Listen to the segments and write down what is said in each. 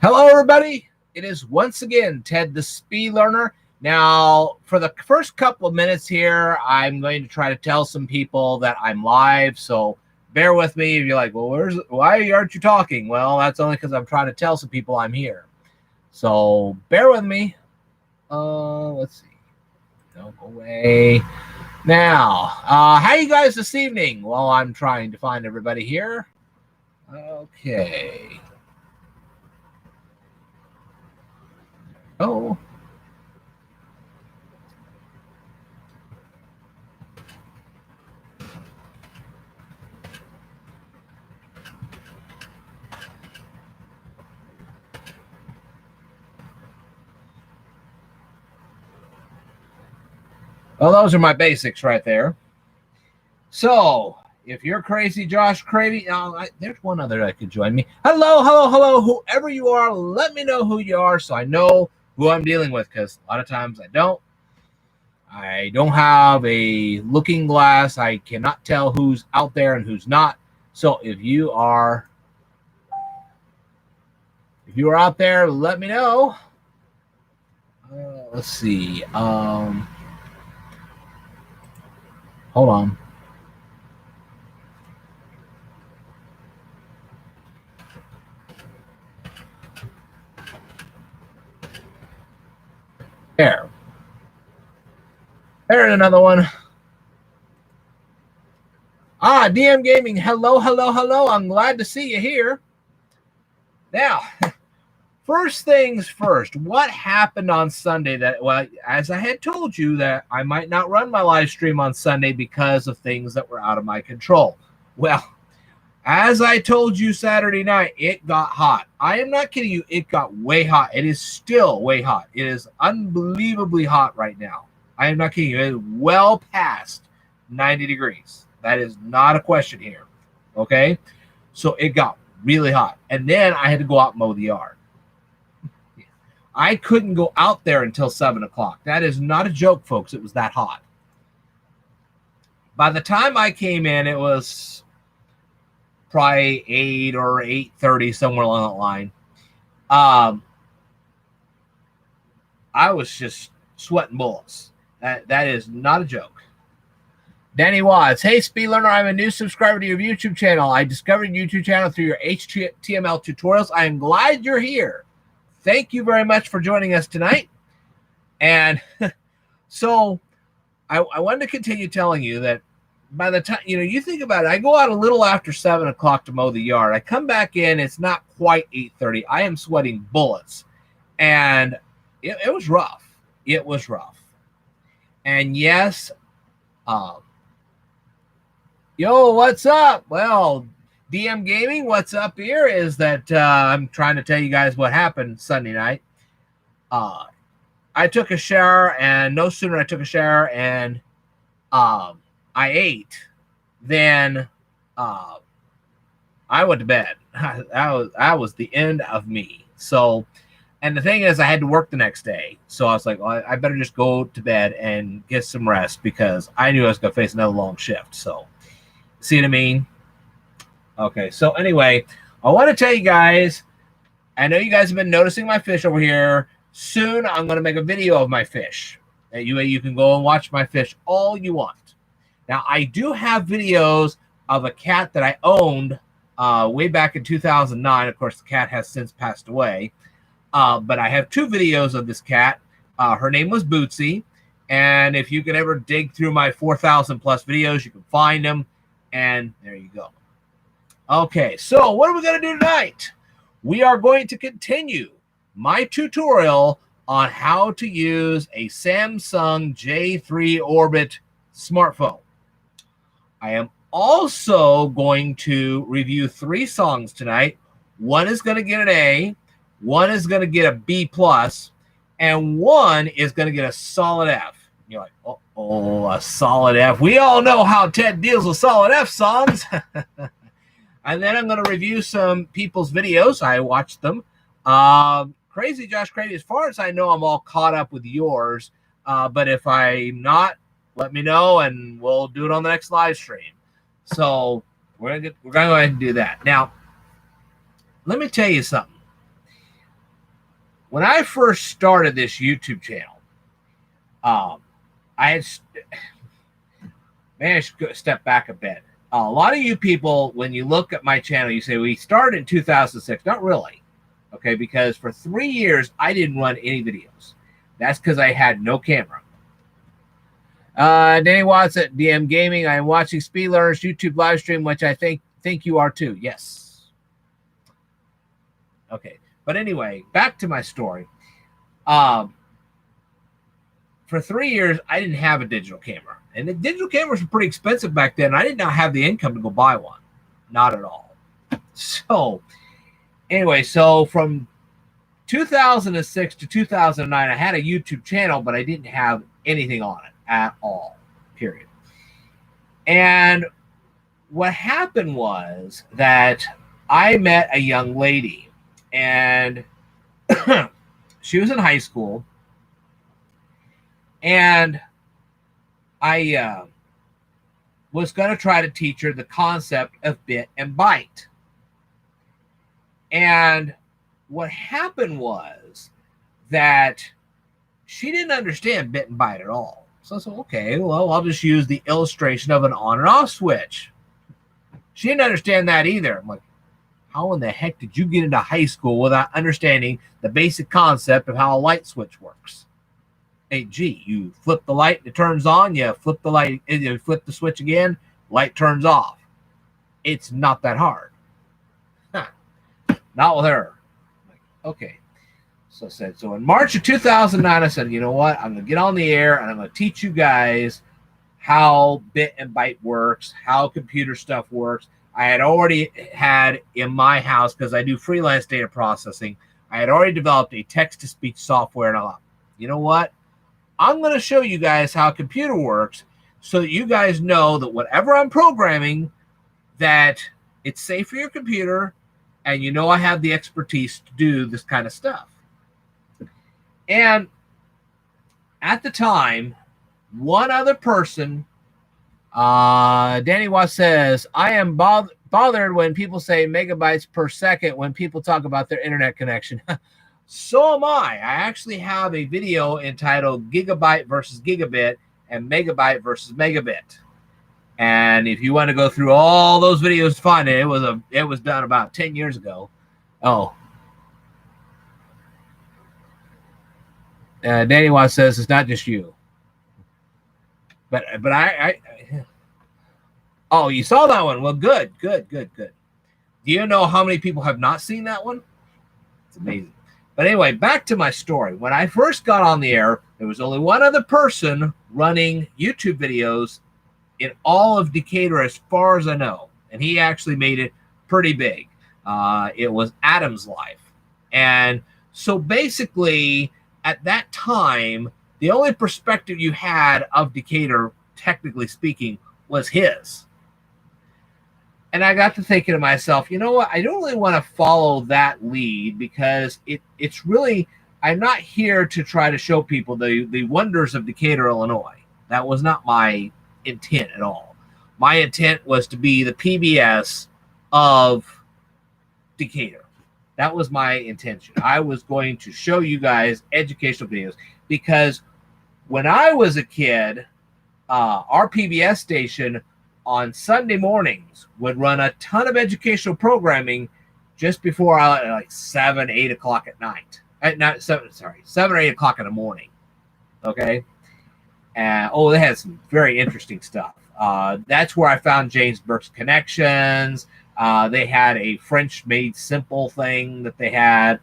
Hello, everybody. It is once again Ted, the Speed Learner. Now, for the first couple of minutes here, I'm going to try to tell some people that I'm live. So bear with me if you're like, well, why aren't you talking? Well, that's only because I'm trying to tell some people I'm here. So bear with me. Let's see. Don't go away. Now, how you guys this evening? Well, I'm trying to find everybody here. Okay. Oh. Well, those are my basics right there. So, if you're crazy, Josh Cravey, there's one other that could join me. Hello, whoever you are, let me know who you are so I know who I'm dealing with, because a lot of times I don't. I don't have a looking glass. I cannot tell who's out there and who's not. So if you are out there, let me know. Let's see. Hold on. There's another one. DM Gaming. Hello. I'm glad to see you here. Now, first things first, what happened on Sunday well, as I had told you that I might not run my live stream on Sunday because of things that were out of my control. Well, as I told you Saturday night, it got hot. I am not kidding you. It got way hot. It is still way hot. It is unbelievably hot right now. I am not kidding you. It is well past 90 degrees. That is not a question here. Okay? So it got really hot. And then I had to go out and mow the yard. I couldn't go out there until 7 o'clock. That is not a joke, folks. It was that hot. By the time I came in, it was probably 8 or 8:30, somewhere along that line. I was just sweating bullets. That is not a joke. Danny Watts. Hey, Speed Learner, I'm a new subscriber to your YouTube channel. I discovered your YouTube channel through your HTML tutorials. I am glad you're here. Thank you very much for joining us tonight. And so I wanted to continue telling you that by the time, you think about it, I go out a little after 7 o'clock to mow the yard. I come back in, it's not quite 8:30. I am sweating bullets. And it was rough. It was rough. And yes, yo, what's up? Well, DM Gaming, what's up here is that I'm trying to tell you guys what happened Sunday night. I took a shower, and no sooner I took a shower and I ate than I went to bed. That was the end of me. So, and the thing is, I had to work the next day. So I was like, well, I better just go to bed and get some rest because I knew I was going to face another long shift. So, see what I mean? Okay, so anyway, I want to tell you guys, I know you guys have been noticing my fish over here. Soon, I'm going to make a video of my fish. You can go and watch my fish all you want. Now, I do have videos of a cat that I owned way back in 2009. Of course, the cat has since passed away. But I have 2 videos of this cat. Her name was Bootsy. And if you can ever dig through my 4,000 plus videos, you can find them. And there you go. Okay, so what are we going to do tonight? We are going to continue my tutorial on how to use a Samsung J3 Orbit smartphone. I am also going to review 3 songs tonight. One is going to get an A, one is going to get a B+, and one is going to get a solid F. You're like, oh, a solid F. We all know how Ted deals with solid F songs. And then I'm going to review some people's videos. I watched them. Crazy Josh Crazy, as far as I know, I'm all caught up with yours. But if I'm not, let me know, and we'll do it on the next live stream. So we're going to go ahead and do that. Now, let me tell you something. when I first started this YouTube channel, I had managed to step back a bit. A lot of you people, when you look at my channel, you say we started in 2006. Not really, okay? Because for 3 years I didn't run any videos. That's because I had no camera. Danny Watts at DM Gaming. I am watching Speed Learner's YouTube live stream, which I think you are too. Yes. Okay. But anyway, back to my story. For 3 years, I didn't have a digital camera. And the digital cameras were pretty expensive back then. I did not have the income to go buy one. Not at all. So, anyway, so from 2006 to 2009, I had a YouTube channel, but I didn't have anything on it at all, period. And what happened was that I met a young lady, and she was in high school, and I was going to try to teach her the concept of bit and byte. And what happened was that she didn't understand bit and byte at all. So I said, okay, well, I'll just use the illustration of an on and off switch. She didn't understand that either. I'm like, how in the heck did you get into high school without understanding the basic concept of how a light switch works? Hey, gee, you flip the light, it turns on, you flip the light, you flip the switch again, light turns off. It's not that hard. Huh. Not with her. Like, okay. So I said, so in March of 2009, I said, you know what? I'm going to get on the air and I'm going to teach you guys how bit and byte works, how computer stuff works. I had already had in my house, because I do freelance data processing, I had already developed a text-to-speech software, and I thought, you know what? I'm going to show you guys how a computer works so that you guys know that whatever I'm programming, that it's safe for your computer, and you know I have the expertise to do this kind of stuff. And at the time, one other person, Danny Watts says, I am bothered when people say megabytes per second when people talk about their internet connection. So am I. I actually have a video entitled Gigabyte versus Gigabit and Megabyte versus Megabit. And if you want to go through all those videos to find it, it was done about 10 years ago. Oh. Danny Watts says it's not just you. But I oh, you saw that one. Well, good. Do you know how many people have not seen that one? It's amazing. But anyway, back to my story. When I first got on the air, there was only one other person running YouTube videos in all of Decatur, as far as I know. And he actually made it pretty big. It was Adam's Life. And so basically, at that time, the only perspective you had of Decatur, technically speaking, was his. And I got to thinking to myself, you know what? I don't really want to follow that lead, because it's really, I'm not here to try to show people the wonders of Decatur, Illinois. That was not my intent at all. My intent was to be the PBS of Decatur. That was my intention. I was going to show you guys educational videos, because when I was a kid, our PBS station on Sunday mornings would run a ton of educational programming just before like 7, 8 o'clock at night. 7 or 8 o'clock in the morning. Okay. They had some very interesting stuff. That's where I found James Burke's Connections. They had a French-made simple thing that they had.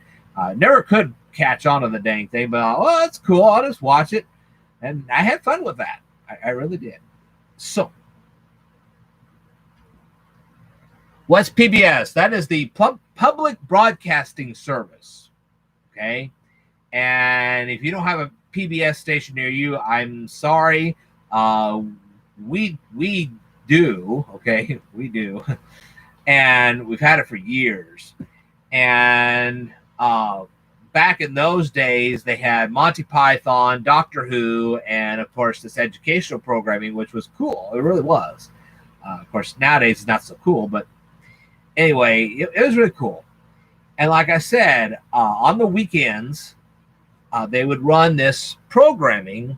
Never could catch on to the dang thing, but that's cool. I'll just watch it. And I had fun with that. I really did. So, what's PBS? That is the Public Broadcasting Service. Okay? And if you don't have a PBS station near you, I'm sorry. We do. Okay? We do. And we've had it for years. And back in those days, they had Monty Python, Doctor Who, and of course this educational programming, which was cool. It really was. Of course, nowadays it's not so cool, but anyway, it was really cool. And like I said, on the weekends, they would run this programming.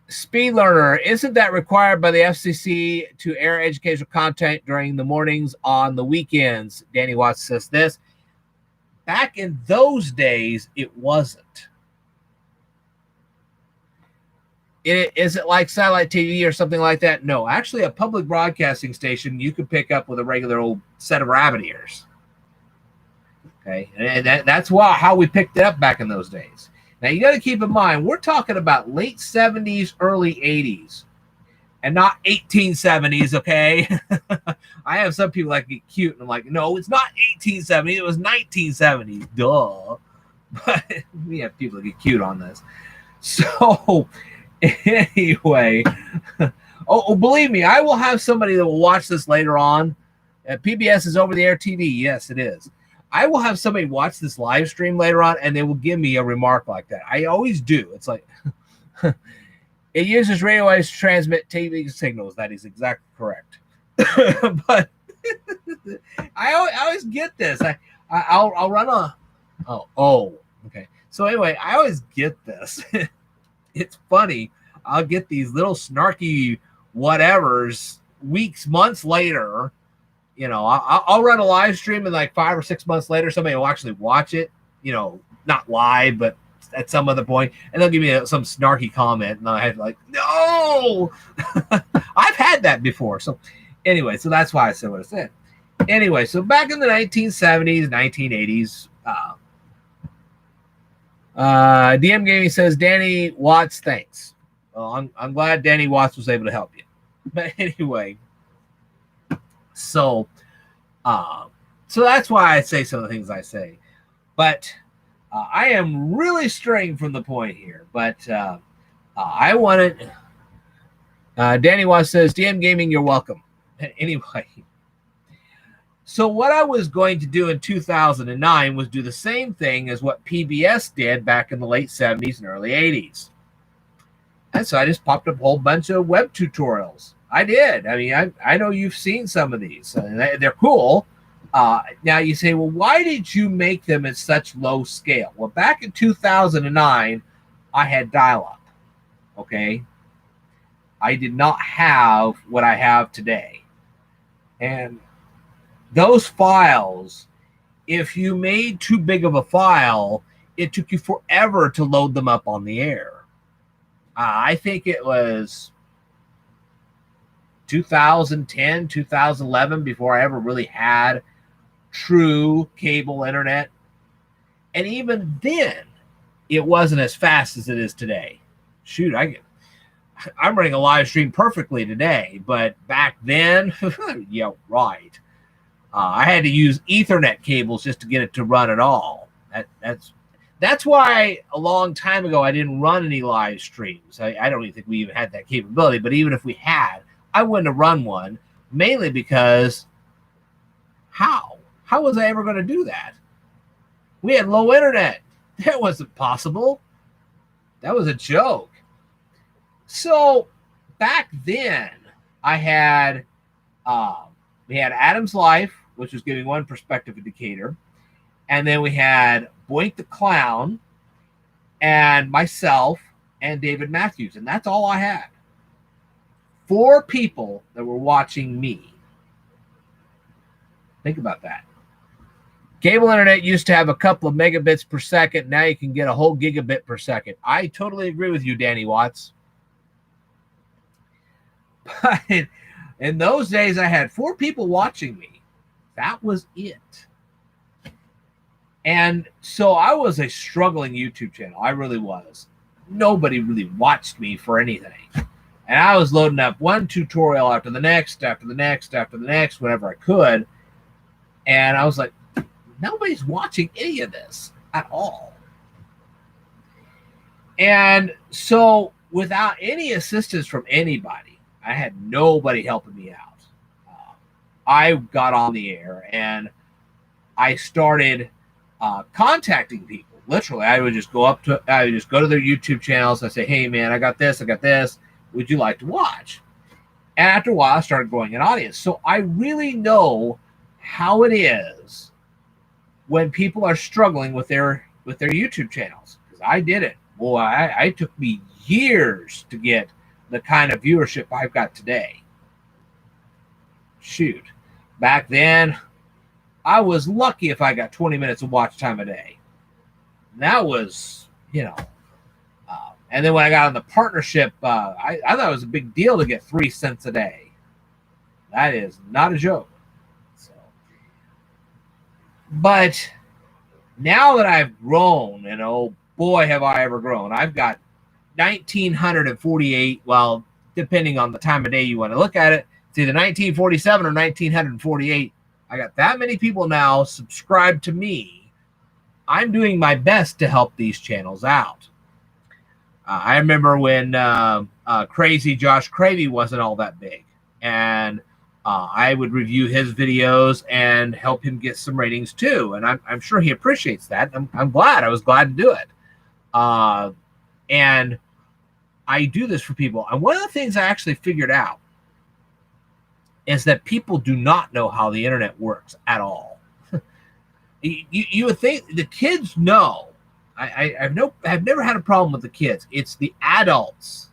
Speed learner, isn't that required by the FCC to air educational content during the mornings on the weekends? Danny Watts says this. Back in those days, it wasn't. Is it like satellite TV or something like that? No, actually, a public broadcasting station you could pick up with a regular old set of rabbit ears. Okay, and that's how we picked it up back in those days. Now, you got to keep in mind, we're talking about late 70s, early 80s, and not 1870s, okay? I have some people that get cute, and I'm like, no, it's not 1870s, it was 1970s. Duh. But we have people that get cute on this. So, anyway, believe me, I will have somebody that will watch this later on. PBS is over-the-air TV. Yes, it is. I will have somebody watch this live stream later on, and they will give me a remark like that. I always do. It's like, it uses radio waves to transmit TV signals. That is exactly correct. But I always get this. I'll run a... Oh, okay. So anyway, I always get this. It's funny. I'll get these little snarky whatevers weeks, months later. You know, I'll run a live stream, and like 5 or 6 months later, somebody will actually watch it. You know, not live, but at some other point, and they'll give me some snarky comment, and I have like, no, I've had that before. So anyway, so that's why I said what I said. Anyway, so back in the 1970s, 1980s, DM Gaming says, Danny Watts, thanks. Well, I'm glad Danny Watts was able to help you. But anyway, so that's why I say some of the things I say. But I am really straying from the point here. But I wanted... Danny Watts says, DM Gaming, you're welcome. Anyway, so what I was going to do in 2009 was do the same thing as what PBS did back in the late 70s and early 80s. And so I just popped up a whole bunch of web tutorials. I did. I mean, I know you've seen some of these. And they're cool. Now you say, well, why did you make them at such low scale? Well, back in 2009, I had dial-up. Okay? I did not have what I have today. And those files, if you made too big of a file, it took you forever to load them up on the air. I think it was 2010, 2011 before I ever really had true cable internet. And even then, it wasn't as fast as it is today. Shoot, I'm running a live stream perfectly today, but back then, yeah, right. I had to use Ethernet cables just to get it to run at all. That's why a long time ago I didn't run any live streams. I don't even think we even had that capability, but even if we had, I wouldn't have run one, mainly because how? How was I ever going to do that? We had low internet. That wasn't possible. That was a joke. So back then, I had we had Adam's Life, which was giving one perspective indicator, and then we had Boink the Clown, and myself and David Matthews, and that's all I had. 4 people that were watching me. Think about that. Cable internet used to have a couple of megabits per second. Now you can get a whole gigabit per second. I totally agree with you, Danny Watts. But in those days, I had 4 people watching me. That was it. And so I was a struggling YouTube channel. I really was. Nobody really watched me for anything. And I was loading up one tutorial after the next, after the next, after the next, whenever I could. And I was like, nobody's watching any of this at all. And so without any assistance from anybody, I had nobody helping me out. I got on the air and I started contacting people. Literally, I would just go to their YouTube channels and say, hey man, I got this. Would you like to watch? And after a while, I started growing an audience. So I really know how it is when people are struggling with their YouTube channels, because I did it. Boy, I took me years to get the kind of viewership I've got today. Shoot, back then I was lucky if I got 20 minutes of watch time a day. That was, and then when I got on the partnership, I thought it was a big deal to get 3 cents a day. That is not a joke. So, but now that I've grown, and oh boy, have I ever grown. I've got 1,948. Well, depending on the time of day you want to look at it, it's either 1947 or 1948. I got that many people now subscribed to me. I'm doing my best to help these channels out. I remember when Crazy Josh Cravey wasn't all that big, and I would review his videos and help him get some ratings too. And I'm sure he appreciates that. I'm glad. I was glad to do it. And I do this for people. And one of the things I actually figured out is that people do not know how the internet works at all. You would think the kids know. I've never had a problem with the kids. It's the adults.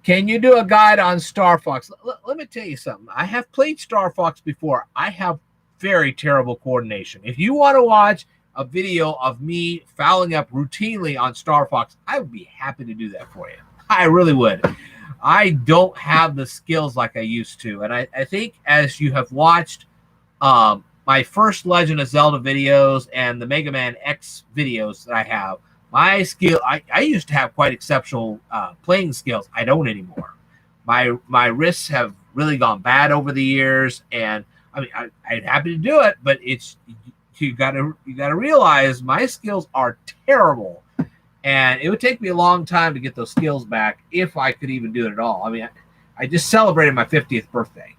Can you do a guide on Star Fox? Let me tell you something. I have played Star Fox before. I have very terrible coordination. If you want to watch a video of me fouling up routinely on Star Fox, I would be happy to do that for you. I really would. I don't have the skills like I used to. And I think as you have watched my first Legend of Zelda videos and the Mega Man X videos that I have, my skill, I used to have quite exceptional playing skills. I don't anymore. My wrists have really gone bad over the years, and I mean, I'm happy to do it, but it's you gotta realize my skills are terrible, and it would take me a long time to get those skills back if I could even do it at all. I mean, I just celebrated my 50th birthday.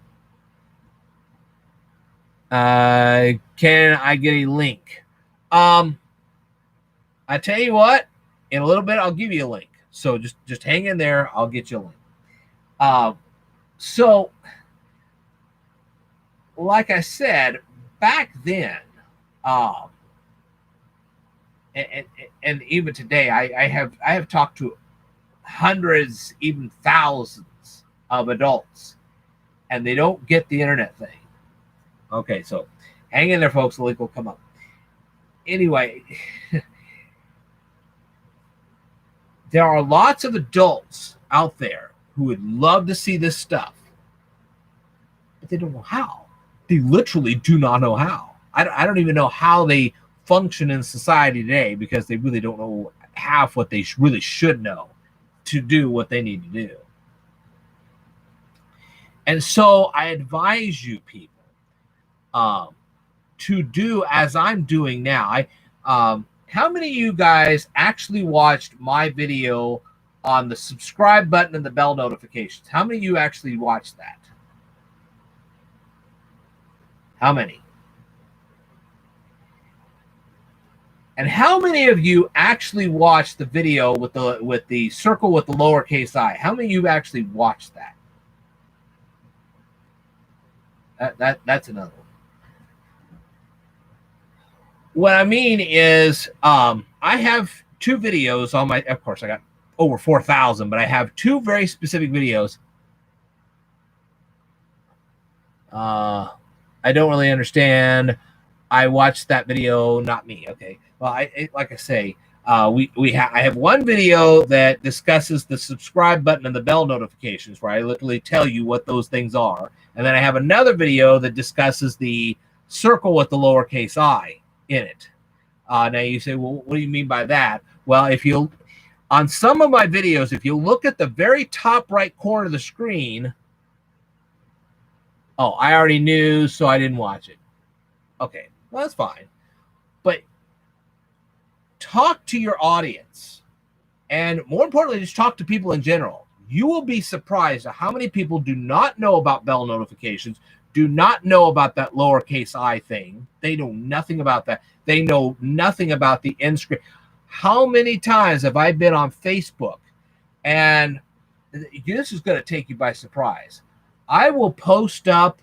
Can I get a link? I tell you what, in a little bit, I'll give you a link. So just hang in there. I'll get you a link. So, like I said, back then, and even today, I have talked to hundreds, even thousands of adults, and they don't get the internet thing. Okay, so hang in there, folks. The link will come up. Anyway, there are lots of adults out there who would love to see this stuff, but they don't know how. They literally do not know how. I don't even know how they function in society today, because they really don't know half what they really should know to do what they need to do. And so I advise you people to do as I'm doing now. How many of you guys actually watched my video on the subscribe button and the bell notifications? How many of you actually watched that? How many? And how many of you actually watched the video with the circle with the lowercase I? How many of you actually watched that? That's another one. What I mean is, I have 2 videos on my, of course I got over 4,000, but I have 2 very specific videos. I don't really understand. I watched that video, not me. Okay. Well, like I say, I have one video that discusses the subscribe button and the bell notifications, where I literally tell you what those things are. And then I have another video that discusses the circle with the lowercase I in it. Now you say, well, what do you mean by that? Well, on some of my videos, if you look at the very top right corner of the screen, oh, I already knew, so I didn't watch it. Okay, well, that's fine. But talk to your audience, and more importantly, just talk to people in general. You will be surprised at how many people do not know about bell notifications, do not know about that lowercase I thing. They know nothing about that. They know nothing about the end screen. How many times have I been on Facebook, and this is going to take you by surprise. I will post up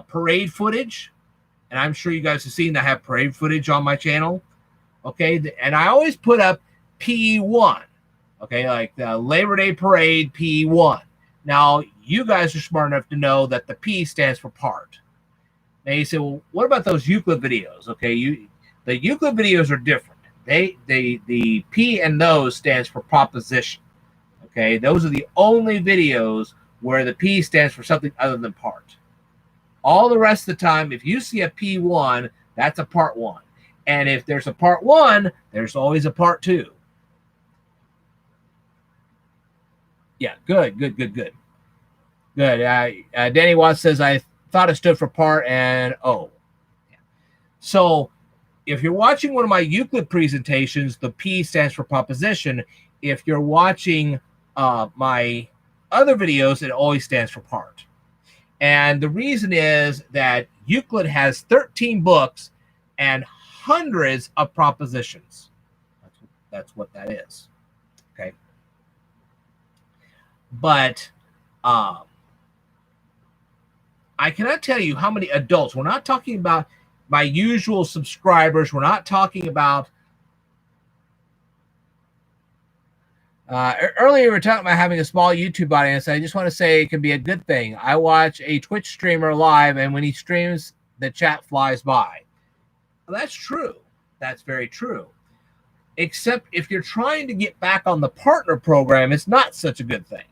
parade footage and I'm sure you guys have seen that I have parade footage on my channel. Okay, and I always put up P1. Okay, like the Labor Day Parade P1. Now, you guys are smart enough to know that the P stands for part. Now you say, well, what about those Euclid videos? Okay, the Euclid videos are different. The P and those stands for proposition. Okay, those are the only videos where the P stands for something other than part. All the rest of the time, if you see a P1, that's a part 1. And if there's a part 1, there's always a part 2. Yeah, good. Danny Watts says, I thought it stood for part and O. So if you're watching one of my Euclid presentations, the P stands for proposition. If you're watching my other videos, it always stands for part. And the reason is that Euclid has 13 books and hundreds of propositions. That's what that is. Okay. But I cannot tell you how many adults. We're not talking about my usual subscribers. We're not talking about earlier we were talking about having a small YouTube audience. I just want to say it can be a good thing. I watch a Twitch streamer live, and when he streams, the chat flies by. Well, that's true. That's very true. Except if you're trying to get back on the partner program, it's not such a good thing.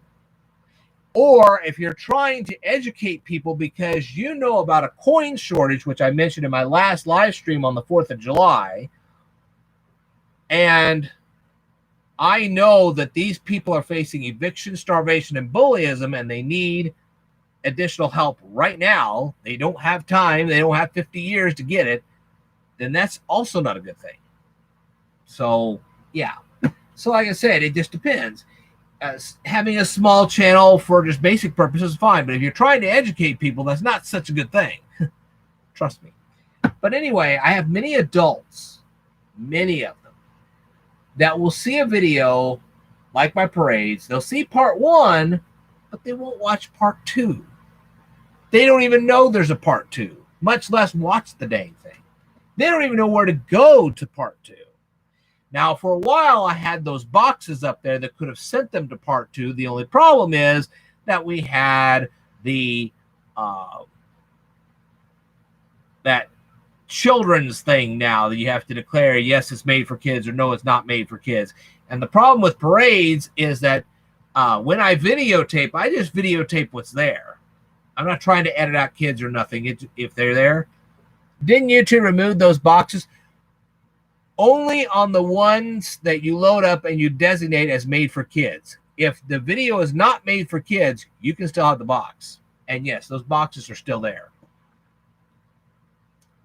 Or if you're trying to educate people because you know about a coin shortage, which I mentioned in my last live stream on the 4th of July, and I know that these people are facing eviction, starvation, and bullyism, and they need additional help right now. They don't have time. They don't have 50 years to get it. Then that's also not a good thing. So, yeah. So, like I said, it just depends. Having a small channel for just basic purposes is fine. But if you're trying to educate people, that's not such a good thing. Trust me. But anyway, I have many adults, many of them, that will see a video like my parades. They'll see part 1, but they won't watch part 2. They don't even know there's a part 2, much less watch the dang thing. They don't even know where to go to part 2. Now, for a while, I had those boxes up there that could have sent them to part 2. The only problem is that we had the that children's thing now that you have to declare, yes, it's made for kids, or no, it's not made for kids. And the problem with parades is that when I videotape, I just videotape what's there. I'm not trying to edit out kids or nothing if they're there. Didn't YouTube remove those boxes? Only on the ones that you load up and you designate as made for kids. If the video is not made for kids, you can still have the box. And yes, those boxes are still there.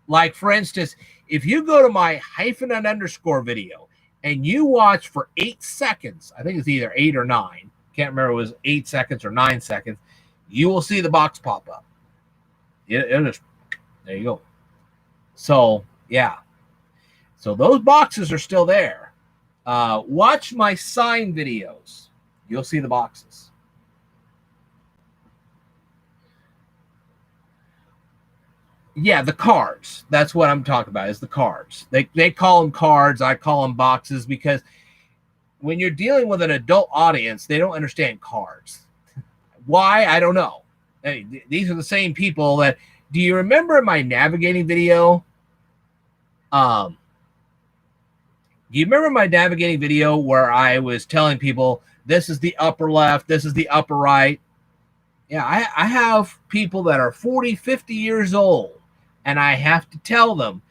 Like, for instance, if you go to my hyphen and underscore video and you watch for 8 seconds, I think it's either 8 or 9, can't remember if it was 8 seconds or 9 seconds, you will see the box pop up. It'll just, there you go. So, yeah. So those boxes are still there. Watch my sign videos. You'll see the boxes. Yeah, the cards. That's what I'm talking about, is the cards. They call them cards. I call them boxes because when you're dealing with an adult audience, they don't understand cards. Why? I don't know. Hey, these are the same people that... Do you remember my navigating video? Do you remember my navigating video where I was telling people this is the upper left, this is the upper right? Yeah, I have people that are 40, 50 years old, and I have to tell them,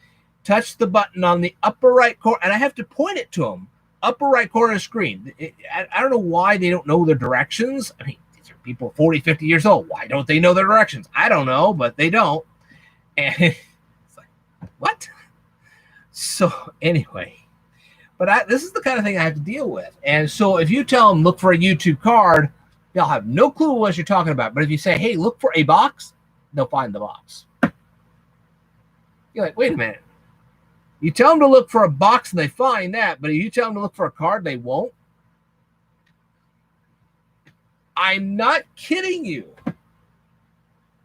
touch the button on the upper right corner, and I have to point it to them, upper right corner of the screen. I don't know why they don't know their directions. I mean, these are people 40, 50 years old. Why don't they know their directions? I don't know, but they don't. And it's like, what? So anyway, but this is the kind of thing I have to deal with. And so if you tell them, look for a YouTube card, they'll have no clue what you're talking about. But if you say, hey, look for a box, they'll find the box. You're like, wait a minute. You tell them to look for a box and they find that, but if you tell them to look for a card, they won't. I'm not kidding you.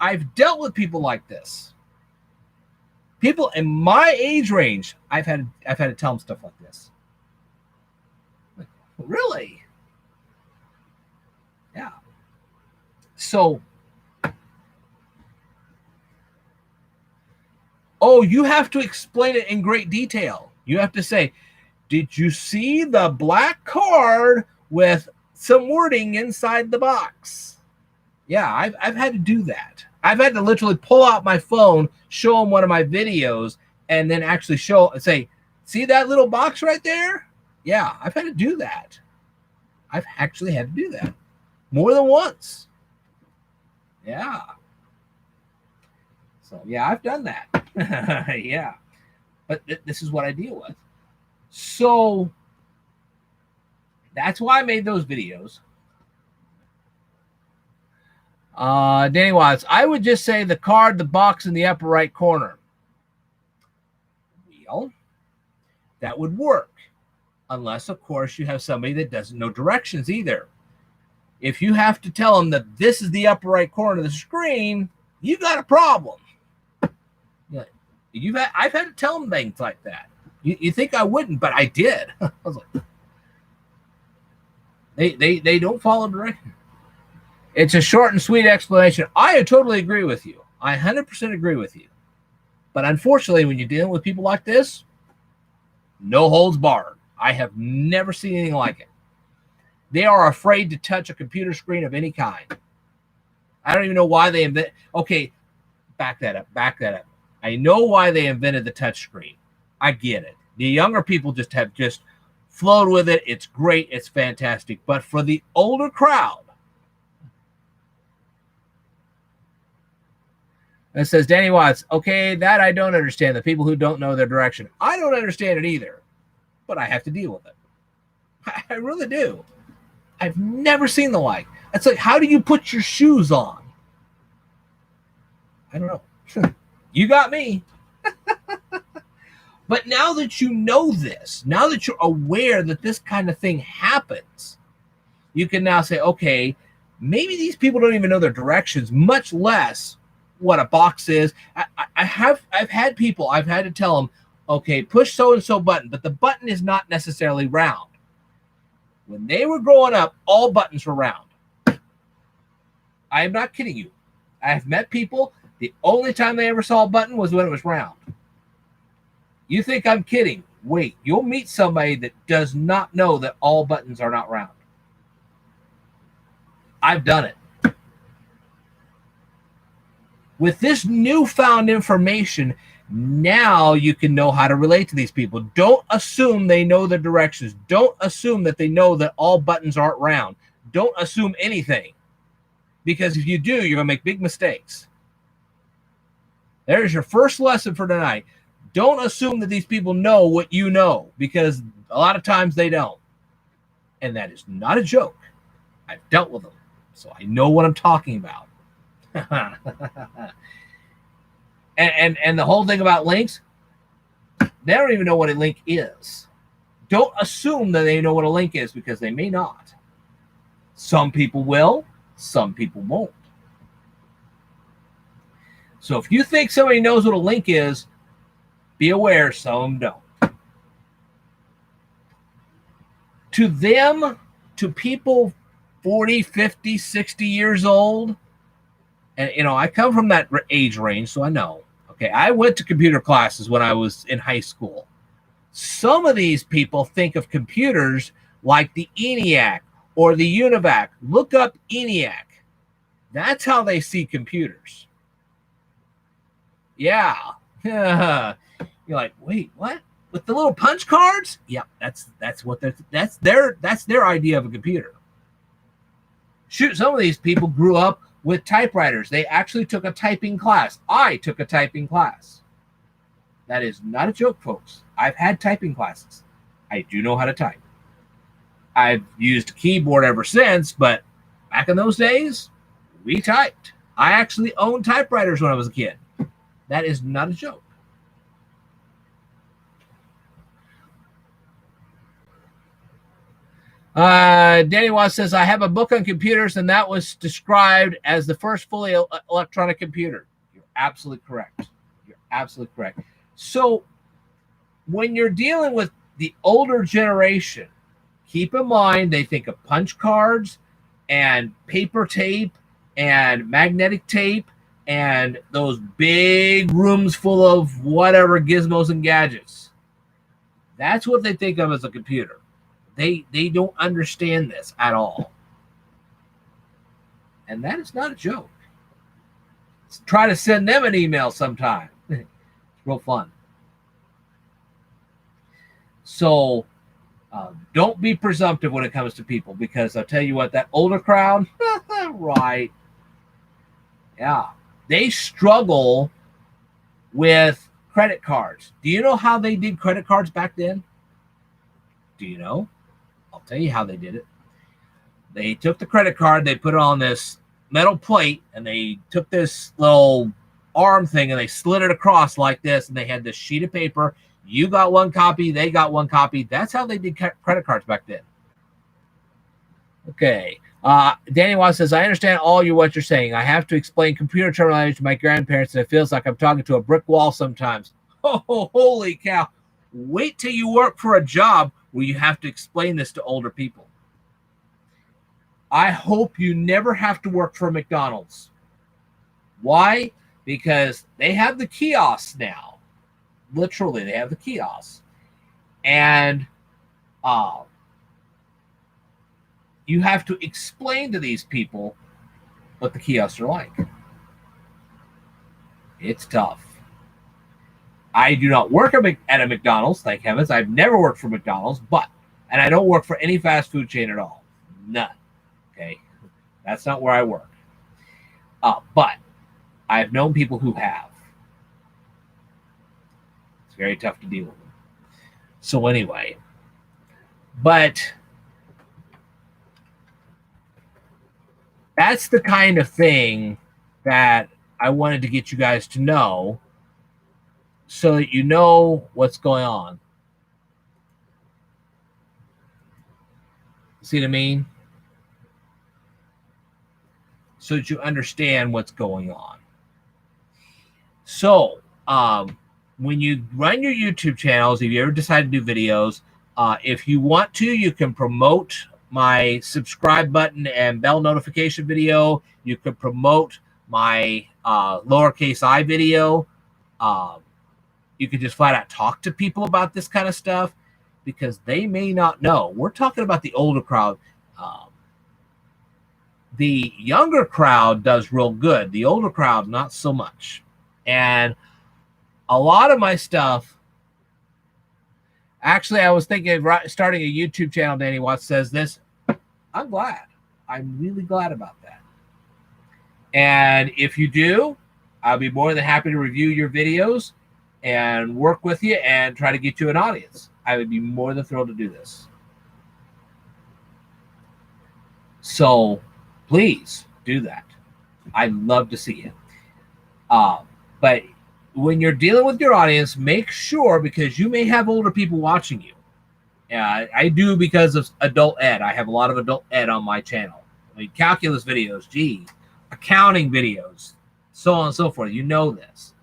I've dealt with people like this. People in my age range, I've had to tell them stuff like this. Like, really? Yeah. So, oh, you have to explain it in great detail. You have to say, did you see the black card with some wording inside the box? Yeah, I've had to do that. I've had to literally pull out my phone, show them one of my videos, and then actually say, see that little box right there? Yeah, I've had to do that. I've actually had to do that more than once. Yeah. So, yeah, I've done that. Yeah. But this is what I deal with. So, that's why I made those videos. Danny Watts, I would just say the card, the box in the upper right corner. Well, that would work. Unless, of course, you have somebody that doesn't know directions either. If you have to tell them that this is the upper right corner of the screen, you've got a problem. I've had to tell them things like that. You think I wouldn't, but I did. I was like, they don't follow directions. It's a short and sweet explanation. I totally agree with you. I 100% agree with you. But unfortunately, when you're dealing with people like this, no holds barred. I have never seen anything like it. They are afraid to touch a computer screen of any kind. I don't even know why they Okay, back that up. I know why they invented the touch screen. I get it. The younger people just flowed with it. It's great. It's fantastic. But for the older crowd, it says, Danny Watts, okay, that I don't understand. The people who don't know their direction. I don't understand it either, but I have to deal with it. I really do. I've never seen the like. It's like, how do you put your shoes on? I don't know. You got me. But now that you know this, now that you're aware that this kind of thing happens, you can now say, okay, maybe these people don't even know their directions, much less what a box is. I've had to tell them, okay, push so-and-so button, but the button is not necessarily round. When they were growing up, all buttons were round. I am not kidding you. I have met people, the only time they ever saw a button was when it was round. You think I'm kidding? Wait, you'll meet somebody that does not know that all buttons are not round. I've done it. With this newfound information, now you can know how to relate to these people. Don't assume they know the directions. Don't assume that they know that all buttons aren't round. Don't assume anything. Because if you do, you're going to make big mistakes. There's your first lesson for tonight. Don't assume that these people know what you know, because a lot of times they don't. And that is not a joke. I've dealt with them, so I know what I'm talking about. and the whole thing about links, they don't even know what a link is. Don't assume that they know what a link is, because they may not. Some people will, some people won't. So if you think somebody knows what a link is, be aware some of them don't. To them, to people 40, 50, 60 years old, and I come from that age range, so I know. Okay, I went to computer classes when I was in high school. Some of these people think of computers like the ENIAC or the UNIVAC. Look up ENIAC. That's how they see computers. Yeah. You're like, wait, what? With the little punch cards? Yeah, that's their idea of a computer. Shoot, some of these people grew up with typewriters. They actually took a typing class. I took a typing class. That is not a joke, folks. I've had typing classes. I do know how to type. I've used a keyboard ever since, but back in those days, we typed. I actually owned typewriters when I was a kid. That is not a joke. Danny Watts says, I have a book on computers, and that was described as the first fully electronic computer. You're absolutely correct. You're absolutely correct. So when you're dealing with the older generation, keep in mind they think of punch cards and paper tape and magnetic tape and those big rooms full of whatever gizmos and gadgets. That's what they think of as a computer. They don't understand this at all. And that is not a joke. Try to send them an email sometime. It's real fun. So don't be presumptive when it comes to people, because I'll tell you what, that older crowd, right? Yeah, they struggle with credit cards. Do you know how they did credit cards back then? Do you know? I'll tell you how they did it. They took the credit card, they put it on this metal plate, and they took this little arm thing and they slid it across like this, and they had this sheet of paper. You got one copy, they got one copy. That's how they did credit cards back then. Okay. Danny Watts says, I understand what you're saying. I have to explain computer terminology to my grandparents, and it feels like I'm talking to a brick wall sometimes. Oh, holy cow. Wait till you work for a job where you have to explain this to older people. I hope you never have to work for McDonald's. Why? Because they have the kiosks now. Literally, they have the kiosks. And you have to explain to these people what the kiosks are like. It's tough. I do not work at a McDonald's, thank heavens. I've never worked for McDonald's, and I don't work for any fast food chain at all. None. Okay? That's not where I work. But I've known people who have. It's very tough to deal with them. So anyway, but that's the kind of thing that I wanted to get you guys to know, so that you know what's going on. See what I mean? So that you understand what's going on. So, when you run your YouTube channels, if you ever decide to do videos, if you want to, you can promote my subscribe button and bell notification video. You could promote my lowercase I video. You could just flat out talk to people about this kind of stuff, because they may not know. We're talking about the older crowd. The younger crowd does real good. The older crowd, not so much. And a lot of my stuff, actually, I was thinking of starting a YouTube channel. Danny Watts says this. I'm glad. I'm really glad about that. And if you do, I'll be more than happy to review your videos and work with you and try to get you an audience. I would be more than thrilled to do this. So please do that. I'd love to see you. But when you're dealing with your audience, make sure, because you may have older people watching you. I do, because of adult ed. I have a lot of adult ed on my channel. I mean, calculus videos, accounting videos, so on and so forth. You know this.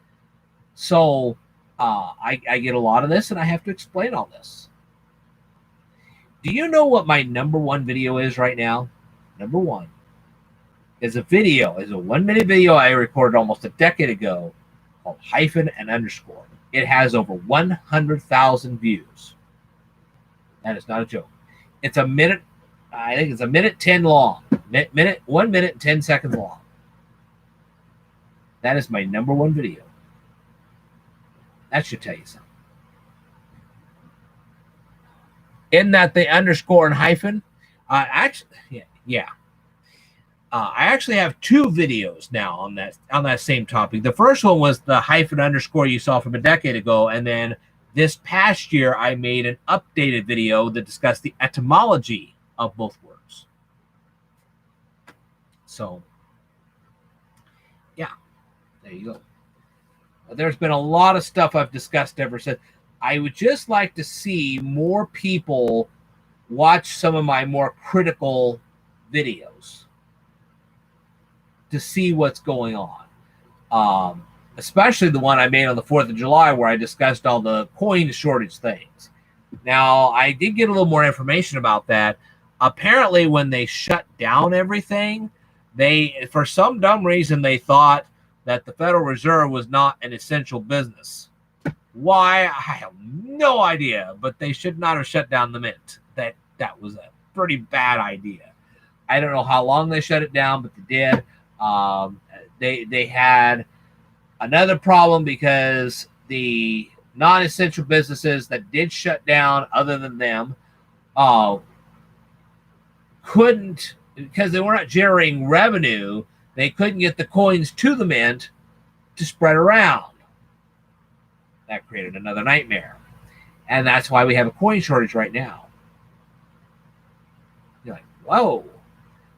So I get a lot of this, and I have to explain all this. Do you know what my number one video is right now? Number one is a 1-minute video I recorded almost a decade ago called Hyphen and Underscore. It has over 100,000 views. That is not a joke. It's a minute. I think it's a minute 10 long. 1 minute and 10 seconds long. That is my number one video. That should tell you something. In that the underscore and hyphen, yeah. I actually have two videos now on that same topic. The first one was the hyphen underscore you saw from a decade ago, and then this past year I made an updated video that discussed the etymology of both words. So, yeah, there you go. There's been a lot of stuff I've discussed ever since. I would just like to see more people watch some of my more critical videos to see what's going on. especially the one I made on the 4th of July where I discussed all the coin shortage things. Now, I did get a little more information about that. Apparently, when they shut down everything, for some dumb reason, they thought that the Federal Reserve was not an essential business. Why? I have no idea, but they should not have shut down the mint. That was a pretty bad idea. I don't know how long they shut it down, but they did. They had another problem because the non-essential businesses that did shut down, other than them, couldn't, because they were not generating revenue, they couldn't get the coins to the mint to spread around. That created another nightmare. And that's why we have a coin shortage right now. You're like, whoa.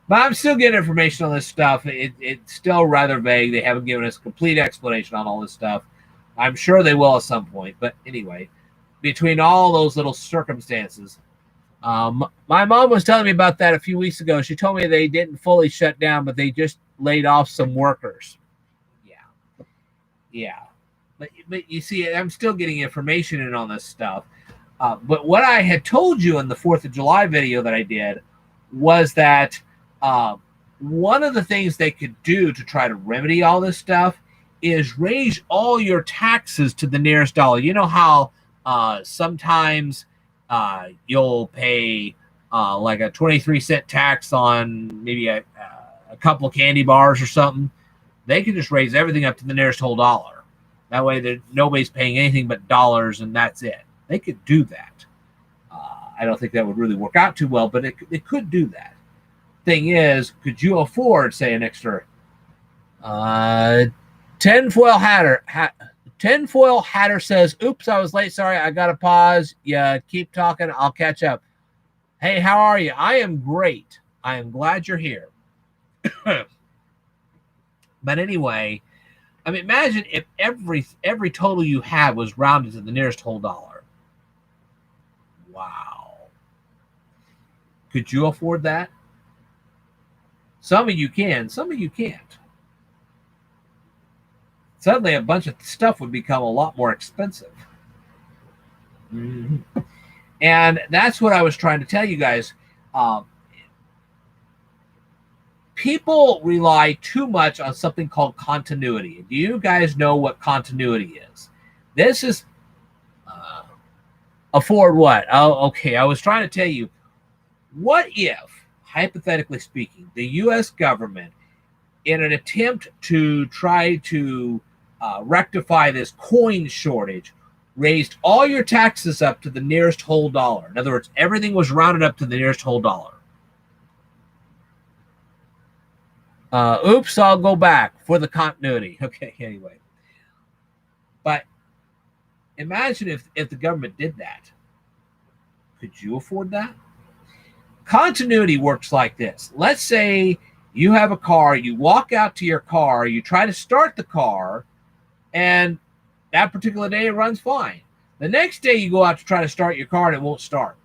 But I'm still getting information on this stuff. It's still rather vague. They haven't given us a complete explanation on all this stuff. I'm sure they will at some point. But anyway, between all those little circumstances, my mom was telling me about that a few weeks ago. She told me they didn't fully shut down, but they just laid off some workers. Yeah. But you see, I'm still getting information in on this stuff. But what I had told you in the 4th of July video that I did was that one of the things they could do to try to remedy all this stuff is raise all your taxes to the nearest dollar. You know how sometimes you'll pay like a 23-cent tax on maybe a couple of candy bars or something? They could just raise everything up to the nearest whole dollar. That way nobody's paying anything but dollars, and that's it. They could do that. I don't think that would really work out too well, but it could do that. Thing is, could you afford, say, an extra tinfoil hatter says, oops, I was late. Sorry, I got to pause. Yeah, keep talking. I'll catch up. Hey, how are you? I am great. I am glad you're here. But anyway, I mean, imagine if every total you had was rounded to the nearest whole dollar. Wow. Could you afford that? Some of you can, some of you can't. Suddenly, a bunch of stuff would become a lot more expensive. Mm-hmm. And that's what I was trying to tell you guys. People rely too much on something called continuity. Do you guys know what continuity is? This is afford what? Oh, okay. I was trying to tell you, what if, hypothetically speaking, the U.S. government, in an attempt to try to rectify this coin shortage, raised all your taxes up to the nearest whole dollar? In other words, everything was rounded up to the nearest whole dollar. Oops, I'll go back for the continuity. Okay, anyway. But imagine if the government did that. Could you afford that? Continuity works like this. Let's say you have a car, you walk out to your car, you try to start the car, and that particular day it runs fine. The next day you go out to try to start your car and it won't start.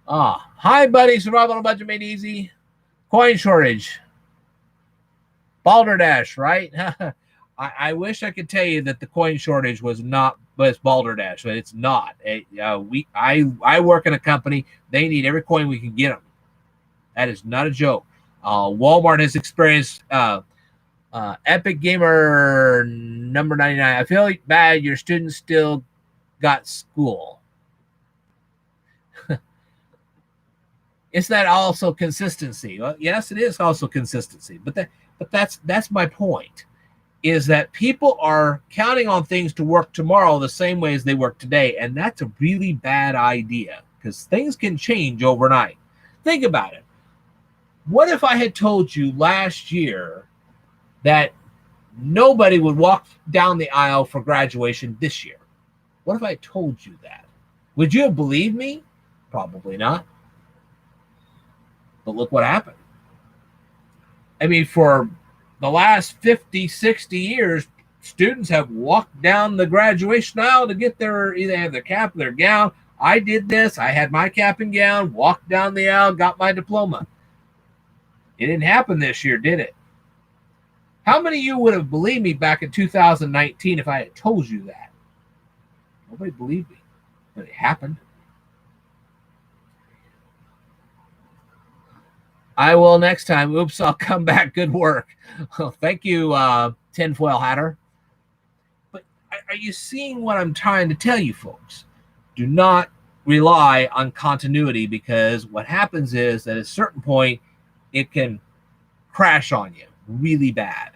Hi, buddy. Survival on a budget made easy. Coin shortage. Balderdash, right? I wish I could tell you that the coin shortage was balderdash, but it's not. I work in a company. They need every coin we can get them. That is not a joke. Walmart has experienced Epic Gamer number 99. I feel bad your students still got school. Is that also consistency? Well, yes, it is also consistency. But that's my point, is that people are counting on things to work tomorrow the same way as they work today. And that's a really bad idea, because things can change overnight. Think about it. What if I had told you last year that nobody would walk down the aisle for graduation this year? What if I told you that? Would you have believed me? Probably not. But look what happened. I mean, for the last 50, 60 years, students have walked down the graduation aisle to get either have their cap or their gown. I did this. I had my cap and gown, walked down the aisle, got my diploma. It didn't happen this year, did it? How many of you would have believed me back in 2019 if I had told you that? Nobody believed me, but it happened. I will next time. Oops, I'll come back. Good work. Well, thank you, Tinfoil Hatter. But are you seeing what I'm trying to tell you, folks? Do not rely on continuity, because what happens is that at a certain point, it can crash on you really bad.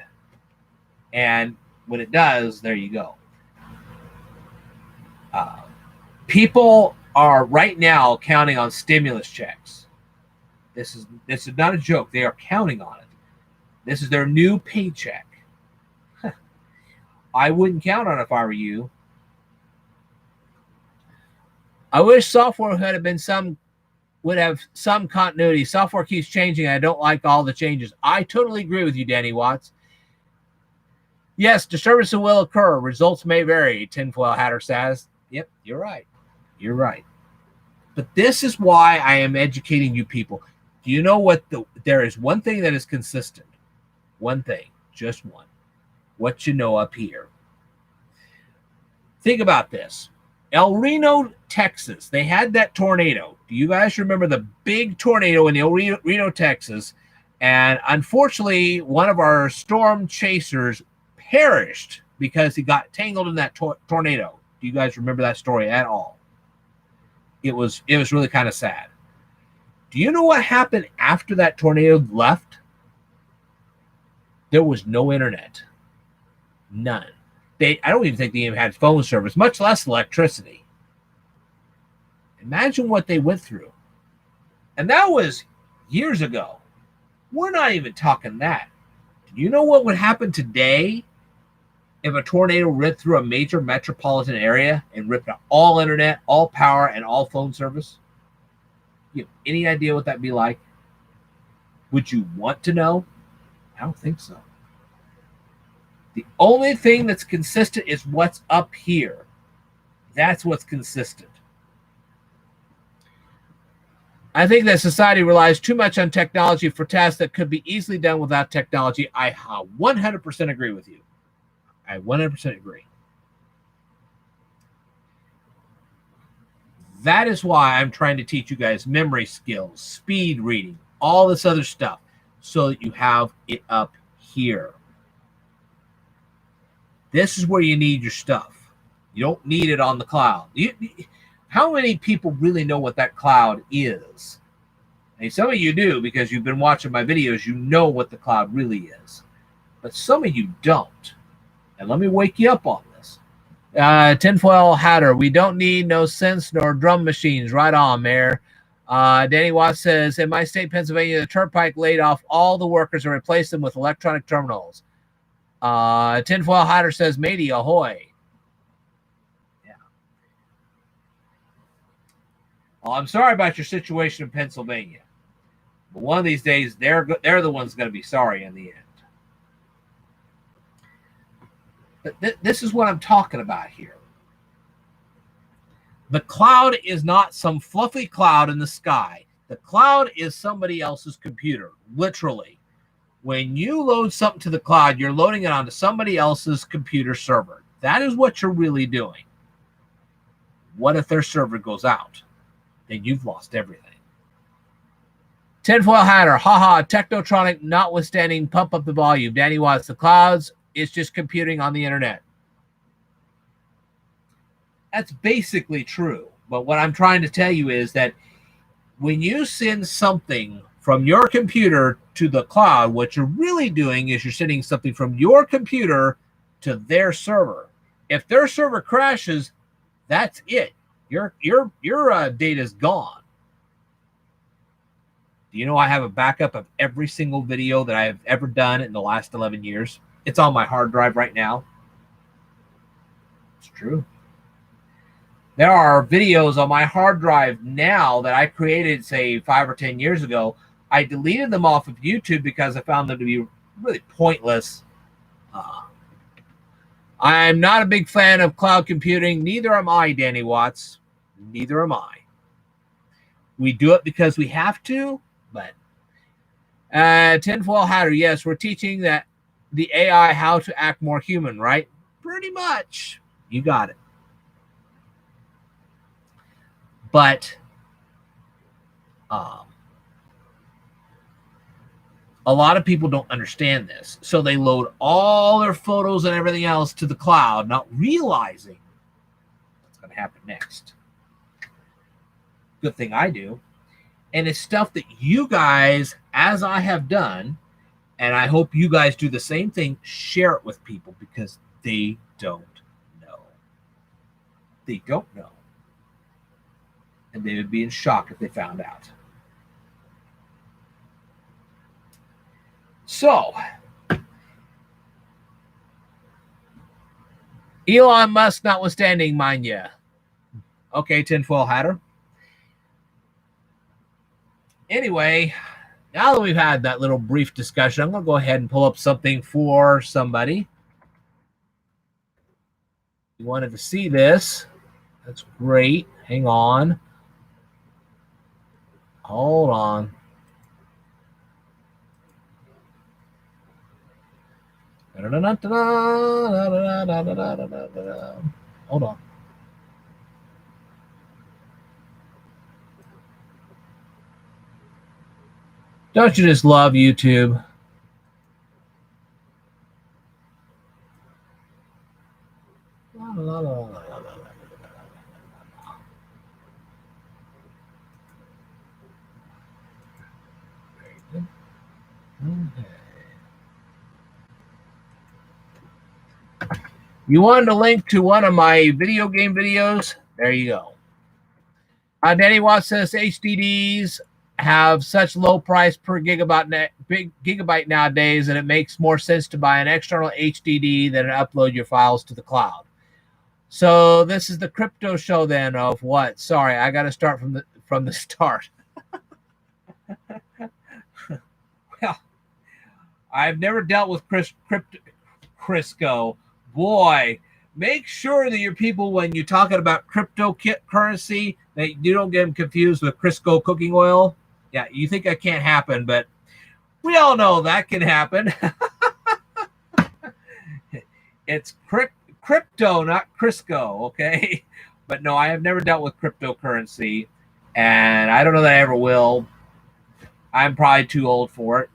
And when it does, there you go. People are right now counting on stimulus checks. This is not a joke. They are counting on it. This is their new paycheck. I wouldn't count on it if I were you. I wish software would have some continuity. Software keeps changing. I don't like all the changes. I totally agree with you, Danny Watts. Yes, disturbances will occur. Results may vary, Tinfoil Hatter says. Yep, you're right. You're right. But this is why I am educating you people. Do you know what there is one thing that is consistent? One thing, just one. What you know up here. Think about this. El Reno, Texas. They had that tornado. Do you guys remember the big tornado in El Reno, Texas? And unfortunately, one of our storm chasers perished because he got tangled in that tornado. Do you guys remember that story at all? It was really kind of sad. Do you know what happened after that tornado left? There was no internet. None. I don't even think they even had phone service, much less electricity. Imagine what they went through. And that was years ago. We're not even talking that. Do you know what would happen today if a tornado ripped through a major metropolitan area and ripped out all internet, all power, and all phone service? You have any idea what that'd be like? Would you want to know? I don't think so. The only thing that's consistent is what's up here. That's what's consistent. I think that society relies too much on technology for tasks that could be easily done without technology. I 100% agree with you. I 100% agree. That is why I'm trying to teach you guys memory skills, speed reading, all this other stuff, so that you have it up here. This is where you need your stuff. You don't need it on the cloud. How many people really know what that cloud is? And some of you do, because you've been watching my videos. You know what the cloud really is. But some of you don't. And let me wake you up on this. Tinfoil Hatter, we don't need no synths nor drum machines. Right on, Mayor. Danny Watts says, in my state, Pennsylvania, the Turnpike laid off all the workers and replaced them with electronic terminals. Tinfoil Hatter says, matey, ahoy. Yeah. Well, I'm sorry about your situation in Pennsylvania. But one of these days, they're the ones going to be sorry in the end. But this is what I'm talking about here. The cloud is not some fluffy cloud in the sky. The cloud is somebody else's computer, literally. When you load something to the cloud, you're loading it onto somebody else's computer server. That is what you're really doing. What if their server goes out? Then you've lost everything. Tinfoil Hatter, haha, Technotronic notwithstanding, pump up the volume. Danny Watts, the clouds is just computing on the internet. That's basically true. But what I'm trying to tell you is that when you send something from your computer to the cloud, what you're really doing is you're sending something from your computer to their server. If their server crashes, that's it. Your data is gone. Do you know I have a backup of every single video that I have ever done in the last 11 years? It's on my hard drive right now. It's true. There are videos on my hard drive now that I created, say, 5 or 10 years ago. I deleted them off of YouTube because I found them to be really pointless. I'm not a big fan of cloud computing. Neither am I, Danny Watts. Neither am I. We do it because we have to, but Tinfoil Hatter, yes, we're teaching that the AI how to act more human, right? Pretty much. You got it. But a lot of people don't understand this. So they load all their photos and everything else to the cloud, not realizing what's going to happen next. Good thing I do. And it's stuff that you guys, as I have done, and I hope you guys do the same thing, share it with people because they don't know. They don't know. And they would be in shock if they found out. So, Elon Musk notwithstanding, mind you. Okay, tinfoil hatter. Anyway, now that we've had that little brief discussion, I'm going to go ahead and pull up something for somebody. You wanted to see this. That's great. Hang on. Hold on. Hold on. Don't you just love YouTube? You wanted a link to one of my video game videos? There you go. Danny Watts says HDDs have such low price per gigabyte nowadays, and it makes more sense to buy an external HDD than to upload your files to the cloud. So this is the crypto show then of what? Sorry, I got to start from the start. Well, I've never dealt with Crisco. Boy, make sure that your people, when you're talking about cryptocurrency, that you don't get them confused with Crisco cooking oil. Yeah, you think that can't happen, but we all know that can happen. It's crypto, not Crisco, okay? But no, I have never dealt with cryptocurrency, and I don't know that I ever will. I'm probably too old for it.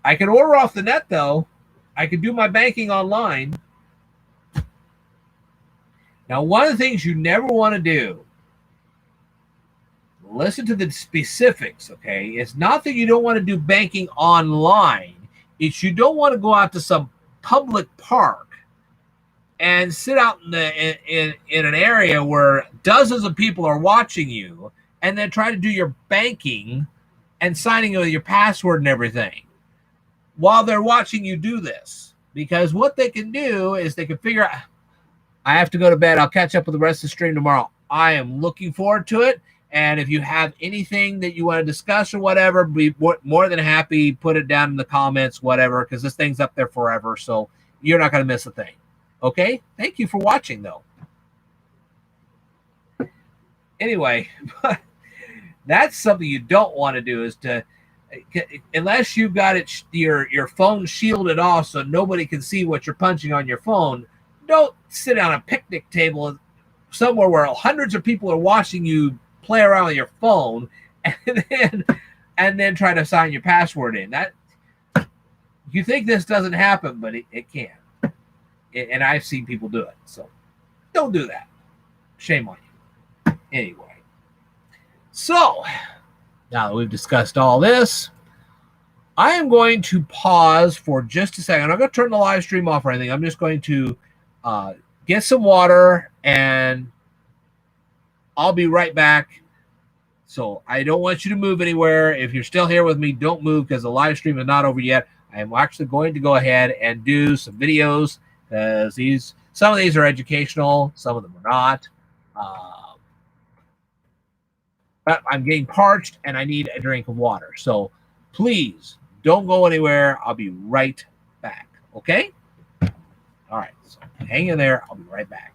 I can order off the net, though. I can do my banking online. Now, one of the things you never want to do, listen to the specifics, okay? It's not that you don't want to do banking online. It's you don't want to go out to some public park and sit out in an area where dozens of people are watching you and then try to do your banking and signing with your password and everything while they're watching you do this. Because what they can do is they can figure out, I have to go to bed. I'll catch up with the rest of the stream tomorrow. I am looking forward to it. And if you have anything that you want to discuss or whatever, be more than happy. Put it down in the comments, whatever, because this thing's up there forever. So you're not going to miss a thing. Okay? Thank you for watching, though. Anyway, that's something you don't want to do is to, unless you've got your phone shielded off so nobody can see what you're punching on your phone, don't sit on a picnic table somewhere where hundreds of people are watching you play around with your phone and then try to sign your password in. That you think this doesn't happen, but it can. And I've seen people do it. So don't do that. Shame on you. Anyway. So now that we've discussed all this, I am going to pause for just a second. I'm not going to turn the live stream off or anything. I'm just going to get some water, and I'll be right back. So I don't want you to move anywhere. If you're still here with me, don't move because the live stream is not over yet. I am actually going to go ahead and do some videos because some of these are educational, some of them are not. But I'm getting parched and I need a drink of water. So please don't go anywhere. I'll be right back. Okay? All right. So hang in there. I'll be right back.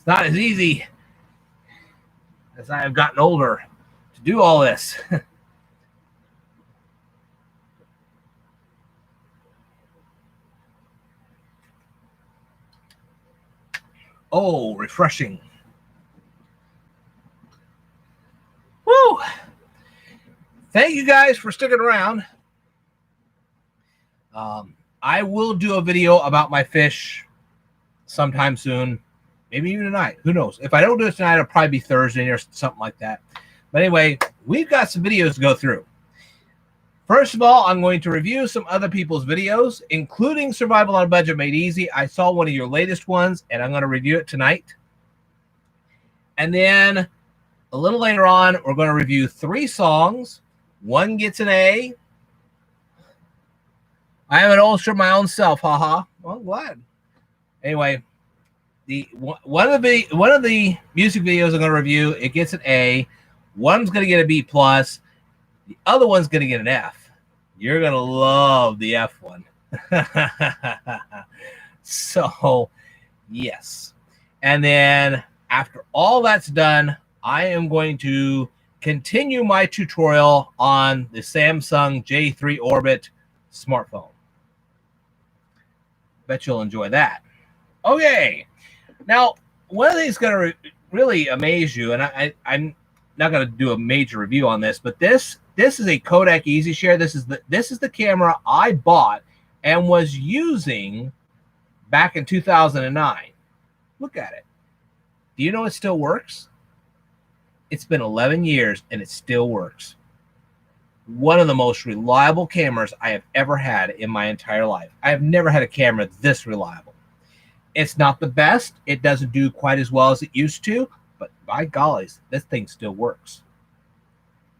not as easy as I have gotten older to do all this. Oh, refreshing. Woo! Thank you guys for sticking around. I will do a video about my fish sometime soon, maybe even tonight. Who knows? If I don't do it tonight, it'll probably be Thursday or something like that. But anyway, we've got some videos to go through. First of all, I'm going to review some other people's videos, including Survival on a Budget Made Easy. I saw one of your latest ones, and I'm going to review it tonight. And then a little later on, we're going to review 3 songs. One gets an A. I am an ultra my own self, haha. Well, I'm glad. Anyway, one of the music videos I'm going to review, it gets an A. One's going to get a B plus. The other one's going to get an F. You're going to love the F one. So, yes. And then after all that's done, I am going to continue my tutorial on the Samsung J3 Orbit smartphone. Bet you'll enjoy that. Okay. Now, one of the things going to really amaze you, and I'm not going to do a major review on this, but this is a Kodak Easyshare. This is the camera I bought and was using back in 2009. Look at it. Do you know it still works? It's been 11 years and it still works. One of the most reliable cameras I have ever had in my entire life. I have never had a camera this reliable. It's not the best. It doesn't do quite as well as it used to, but by golly, this thing still works.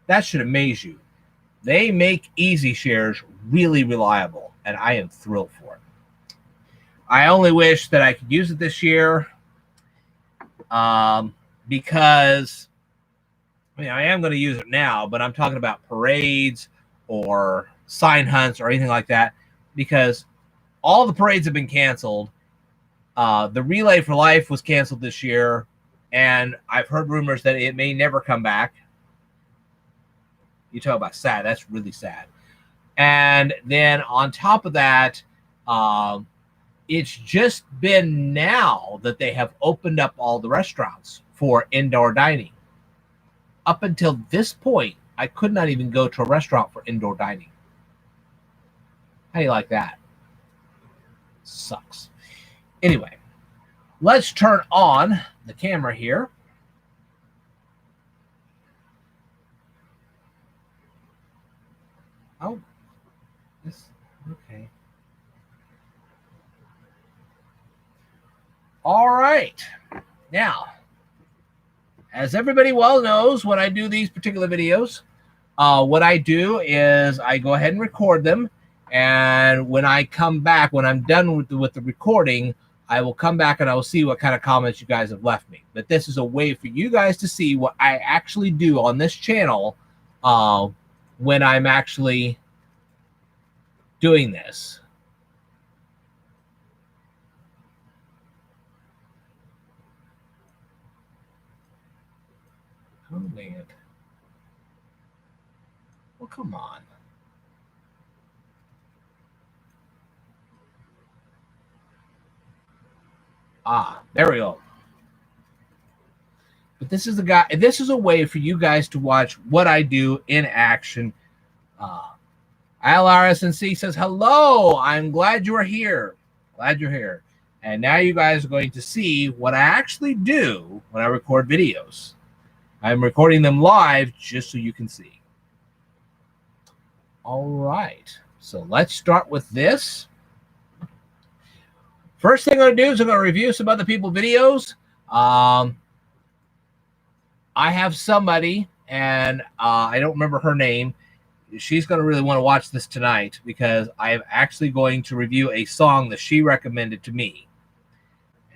That should amaze you. They make Easyshares really reliable, and I am thrilled for it. I only wish that I could use it this year because I am going to use it now, but I'm talking about parades or sign hunts or anything like that, because all the parades have been canceled. The Relay for Life was canceled this year, and I've heard rumors that it may never come back. You talk about sad. That's really sad. And then on top of that, it's just been now that they have opened up all the restaurants for indoor dining. Up until this point, I could not even go to a restaurant for indoor dining. How do you like that? Sucks. Anyway, let's turn on the camera here. Oh, this, okay. All right. Now, as everybody well knows, when I do these particular videos, what I do is I go ahead and record them. And when I come back, when I'm done with the recording, I will come back and I will see what kind of comments you guys have left me. But this is a way for you guys to see what I actually do on this channel when I'm actually doing this. Oh, man. Well, come on. Ah, there we go. But this is a way for you guys to watch what I do in action. ILRSNC says, hello, I'm glad you are here. Glad you're here. And now you guys are going to see what I actually do when I record videos. I'm recording them live just so you can see. All right. So let's start with this. First thing I'm going to do is I'm going to review some other people's videos. I have somebody, and I don't remember her name. She's going to really want to watch this tonight because I am actually going to review a song that she recommended to me.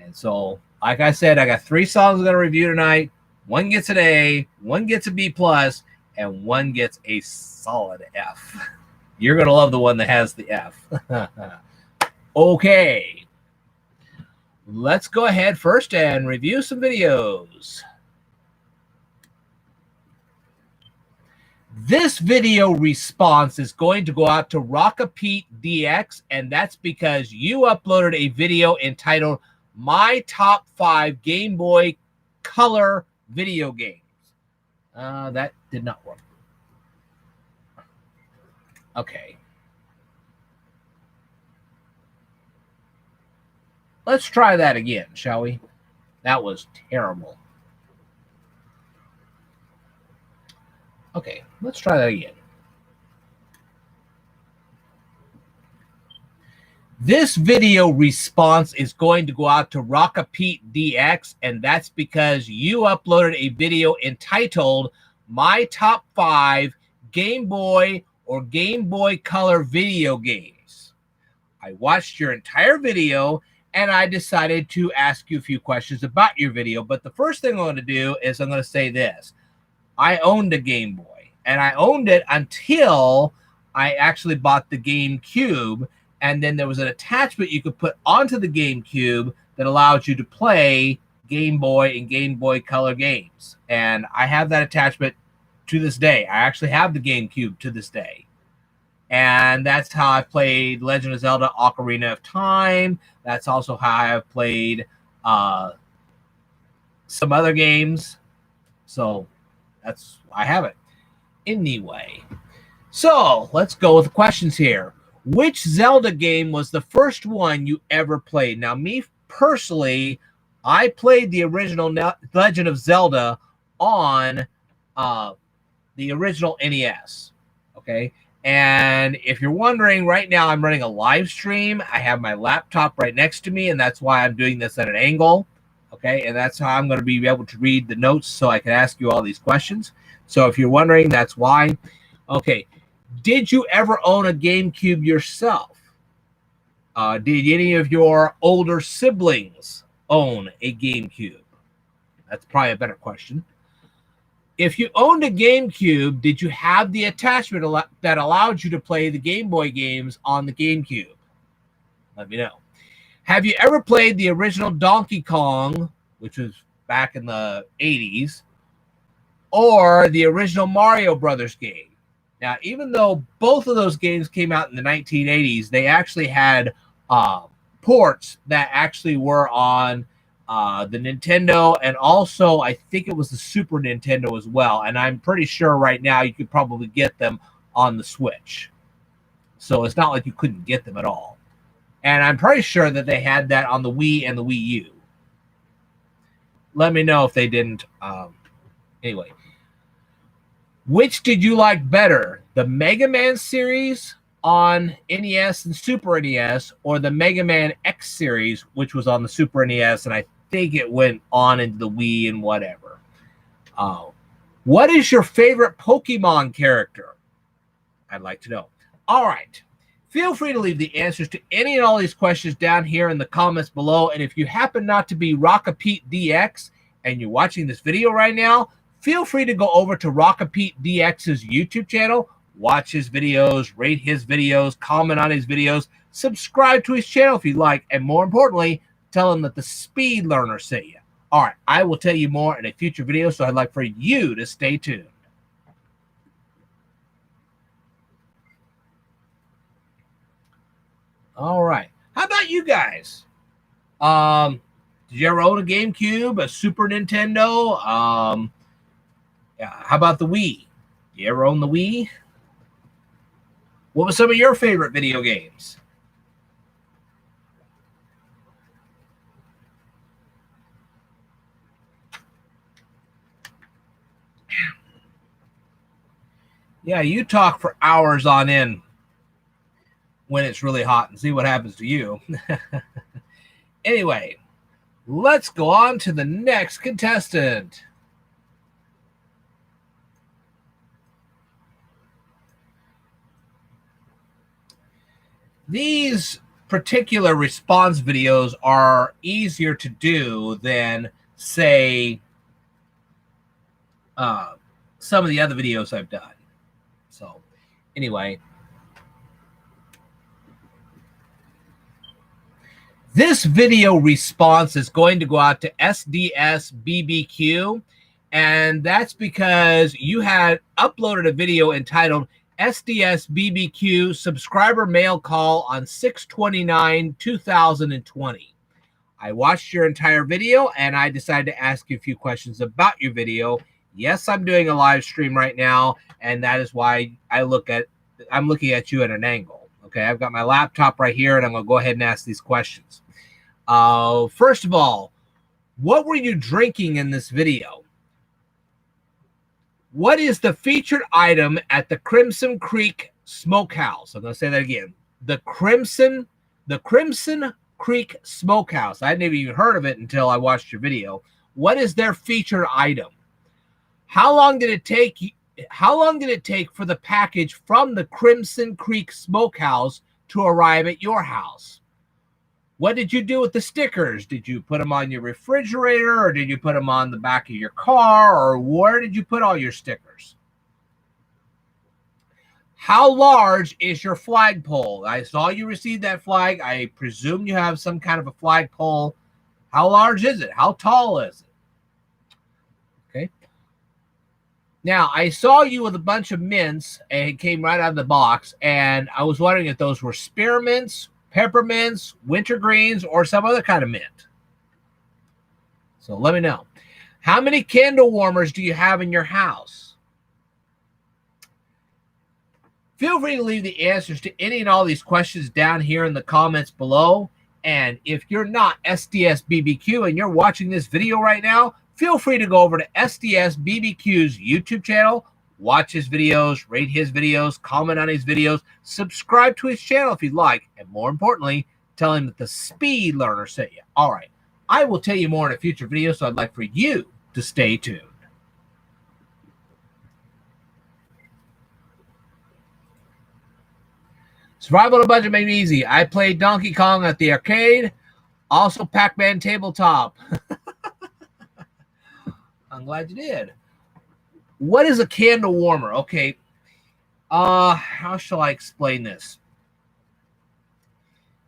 And so, like I said, I got 3 songs I'm going to review tonight. One gets an A, one gets a B plus, and one gets a solid F. You're going to love the one that has the F. Okay. let's go ahead first and review some videos. This video response is going to go out to Rockapete DX, and that's because you uploaded a video entitled My Top 5 Game Boy Color Video Games. That did not work. Okay. Let's try that again, shall we? That was terrible. Okay, let's try that again. This video response is going to go out to Rockapete DX, and that's because you uploaded a video entitled My Top 5 Game Boy or Game Boy Color Video Games. I watched your entire video, and I decided to ask you a few questions about your video. But the first thing I'm going to do is I'm going to say this. I owned a Game Boy, and I owned it until I actually bought the GameCube, and then there was an attachment you could put onto the GameCube that allowed you to play Game Boy and Game Boy Color games. And I have that attachment to this day. I actually have the GameCube to this day. And that's how I played Legend of Zelda Ocarina of Time. That's also how I've played some other games. So that's I have it. Anyway, so let's go with the questions here. Which Zelda game was the first one you ever played? Now, me personally, I played the original Legend of Zelda on the original NES. Okay. And if you're wondering, right now I'm running a live stream. I have my laptop right next to me, and that's why I'm doing this at an angle. Okay, and that's how I'm going to be able to read the notes so I can ask you all these questions. So if you're wondering, that's why. Okay, did you ever own a GameCube yourself? Did any of your older siblings own a GameCube? That's probably a better question. If you owned a GameCube, did you have the attachment that allowed you to play the Game Boy games on the GameCube? Let me know. Have you ever played the original Donkey Kong, which was back in the 80s, or the original Mario Brothers game? Now, even though both of those games came out in the 1980s, they actually had ports that actually were on the Nintendo, and also I think it was the Super Nintendo as well. And I'm pretty sure right now you could probably get them on the Switch. So it's not like you couldn't get them at all. And I'm pretty sure that they had that on the Wii and the Wii U. Let me know if they didn't. Anyway, which did you like better? The Mega Man series on NES and Super NES, or the Mega Man X series, which was on the Super NES, and I think it went on into the Wii and whatever. What is your favorite Pokemon character? I'd like to know. All right. Feel free to leave the answers to any and all these questions down here in the comments below. And if you happen not to be Rockapete DX and you're watching this video right now, feel free to go over to Rockapete DX's YouTube channel, watch his videos, rate his videos, comment on his videos, subscribe to his channel if you'd like, and more importantly, tell him that the Speed Learner sent you. All right, I will tell you more in a future video, so I'd like for you to stay tuned. All right. How about you guys? Did you ever own a GameCube, a Super Nintendo? How about the Wii? You ever own the Wii? What were some of your favorite video games? Yeah, you talk for hours on end when it's really hot and see what happens to you. Anyway, let's go on to the next contestant. These particular response videos are easier to do than, say, some of the other videos I've done. So, anyway. This video response is going to go out to SDS and that's because you had uploaded a video entitled SDS subscriber mail call on 6/29/2020. I watched your entire video and I decided to ask you a few questions about your video. Yes, I'm doing a live stream right now, and that is why I'm looking at you at an angle. Okay, I've got my laptop right here, and I'm going to go ahead and ask these questions. First of all, what were you drinking in this video? What is the featured item at the Crimson Creek Smokehouse? I'm going to say that again. The Crimson Creek Smokehouse. I hadn't even heard of it until I watched your video. What is their featured item? How long did it take for the package from the Crimson Creek Smokehouse to arrive at your house? What did you do with the stickers? Did you put them on your refrigerator, or did you put them on the back of your car, or where did you put all your stickers? How large is your flagpole? I saw you receive that flag. I presume you have some kind of a flagpole. How large is it? How tall is it? Okay. Now, I saw you with a bunch of mints, and it came right out of the box, and I was wondering if those were spearmints, peppermints, wintergreens, or some other kind of mint. So let me know. How many candle warmers do you have in your house? Feel free to leave the answers to any and all these questions down here in the comments below. And if you're not SDS and you're watching this video right now, feel free to go over to SDS YouTube channel, watch his videos, rate his videos, comment on his videos, subscribe to his channel if you'd like, and more importantly, tell him that the Speed Learner sent you. All right, I will tell you more in a future video, so I'd like for you to stay tuned. Survival on a budget made me easy. I played Donkey Kong at the arcade, also Pac-Man tabletop. I'm glad you did. What is a candle warmer? Okay. How shall I explain this?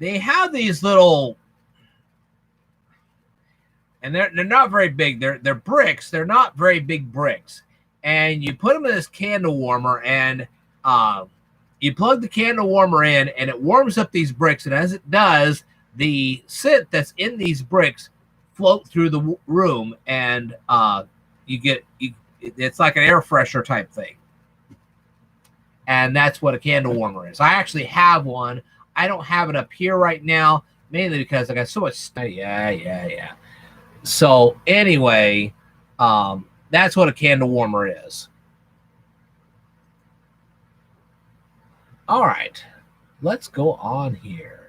They have these little, and they're not very big. They're bricks. They're not very big bricks. And you put them in this candle warmer, and you plug the candle warmer in, and it warms up these bricks. And as it does, the scent that's in these bricks float through the room, and it's like an air freshener type thing. And that's what a candle warmer is. I actually have one. I don't have it up here right now, mainly because I got so much stuff. Yeah. So anyway, that's what a candle warmer is. All right, let's go on here.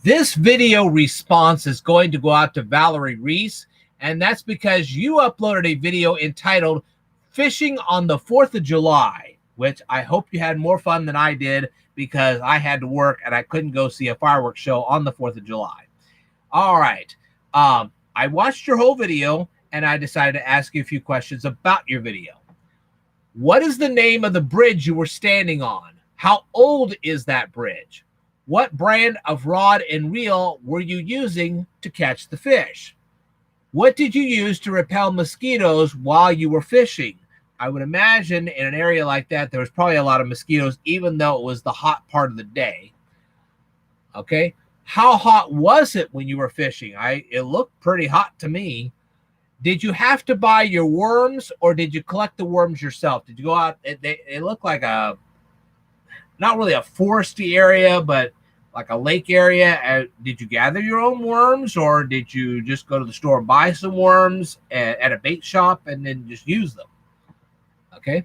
This video response is going to go out to Valerie Reese, and that's because you uploaded a video entitled Fishing on the 4th of July, which I hope you had more fun than I did because I had to work and I couldn't go see a fireworks show on the 4th of July. All right. I watched your whole video, and I decided to ask you a few questions about your video. What is the name of the bridge you were standing on? How old is that bridge? What brand of rod and reel were you using to catch the fish? What did you use to repel mosquitoes while you were fishing? I would imagine in an area like that, there was probably a lot of mosquitoes, even though it was the hot part of the day. Okay. How hot was it when you were fishing? It looked pretty hot to me. Did you have to buy your worms, or did you collect the worms yourself? Did you go out? It looked like not really a foresty area, but like a lake area. Did you gather your own worms, or did you just go to the store and buy some worms at a bait shop and then just use them? Okay.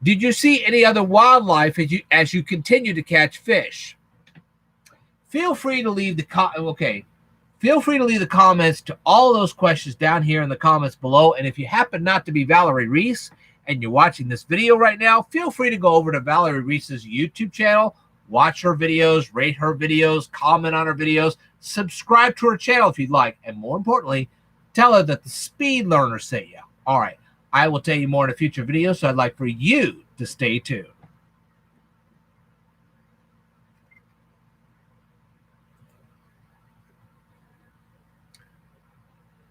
Did you see any other wildlife as you continue to catch fish? Feel free to leave the comments to all those questions down here in the comments below. And if you happen not to be Valerie Reese and you're watching this video right now, feel free to go over to Valerie Reese's YouTube channel, watch her videos, rate her videos, comment on her videos, subscribe to her channel if you'd like, and more importantly, Tell her that the speed learner sent you. All right. I will tell you more in a future video, so I'd like for you to stay tuned.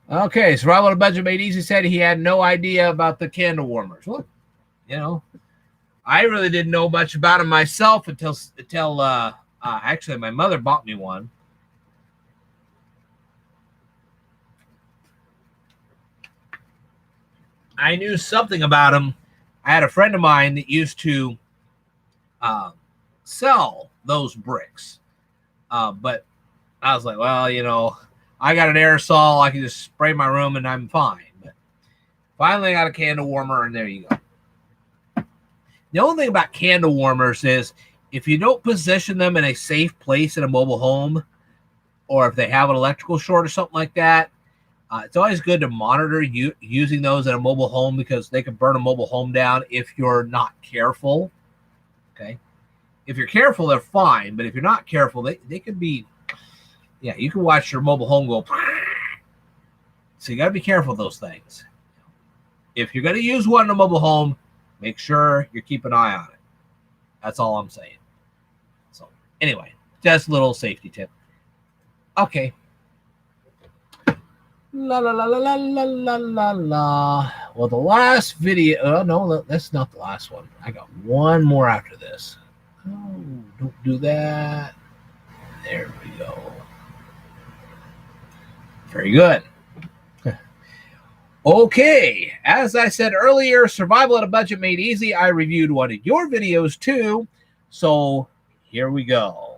Okay, Survival on a Budget Made Easy said he had no idea about the candle warmers. Look, you know, I really didn't know much about them myself until actually my mother bought me one. I knew something about them. I had a friend of mine that used to sell those bricks, but I was like, well, you know, I got an aerosol. I can just spray my room and I'm fine. But finally, I got a candle warmer, and there you go. The only thing about candle warmers is if you don't position them in a safe place in a mobile home, or if they have an electrical short or something like that, it's always good to monitor using those in a mobile home, because they can burn a mobile home down if you're not careful. Okay. If you're careful, they're fine. But if you're not careful, they could be, yeah, you can watch your mobile home go. So you got to be careful of those things. If you're going to use one in a mobile home, make sure you keep an eye on it. That's all I'm saying. So anyway, just a little safety tip. Okay. La la la la la la la la la. Well, the last video. Oh no, that's not the last one. I got one more after this. Oh, don't do that. There we go. Very good. Okay, as I said earlier, Survival on a Budget Made Easy. I reviewed one of your videos too. So here we go.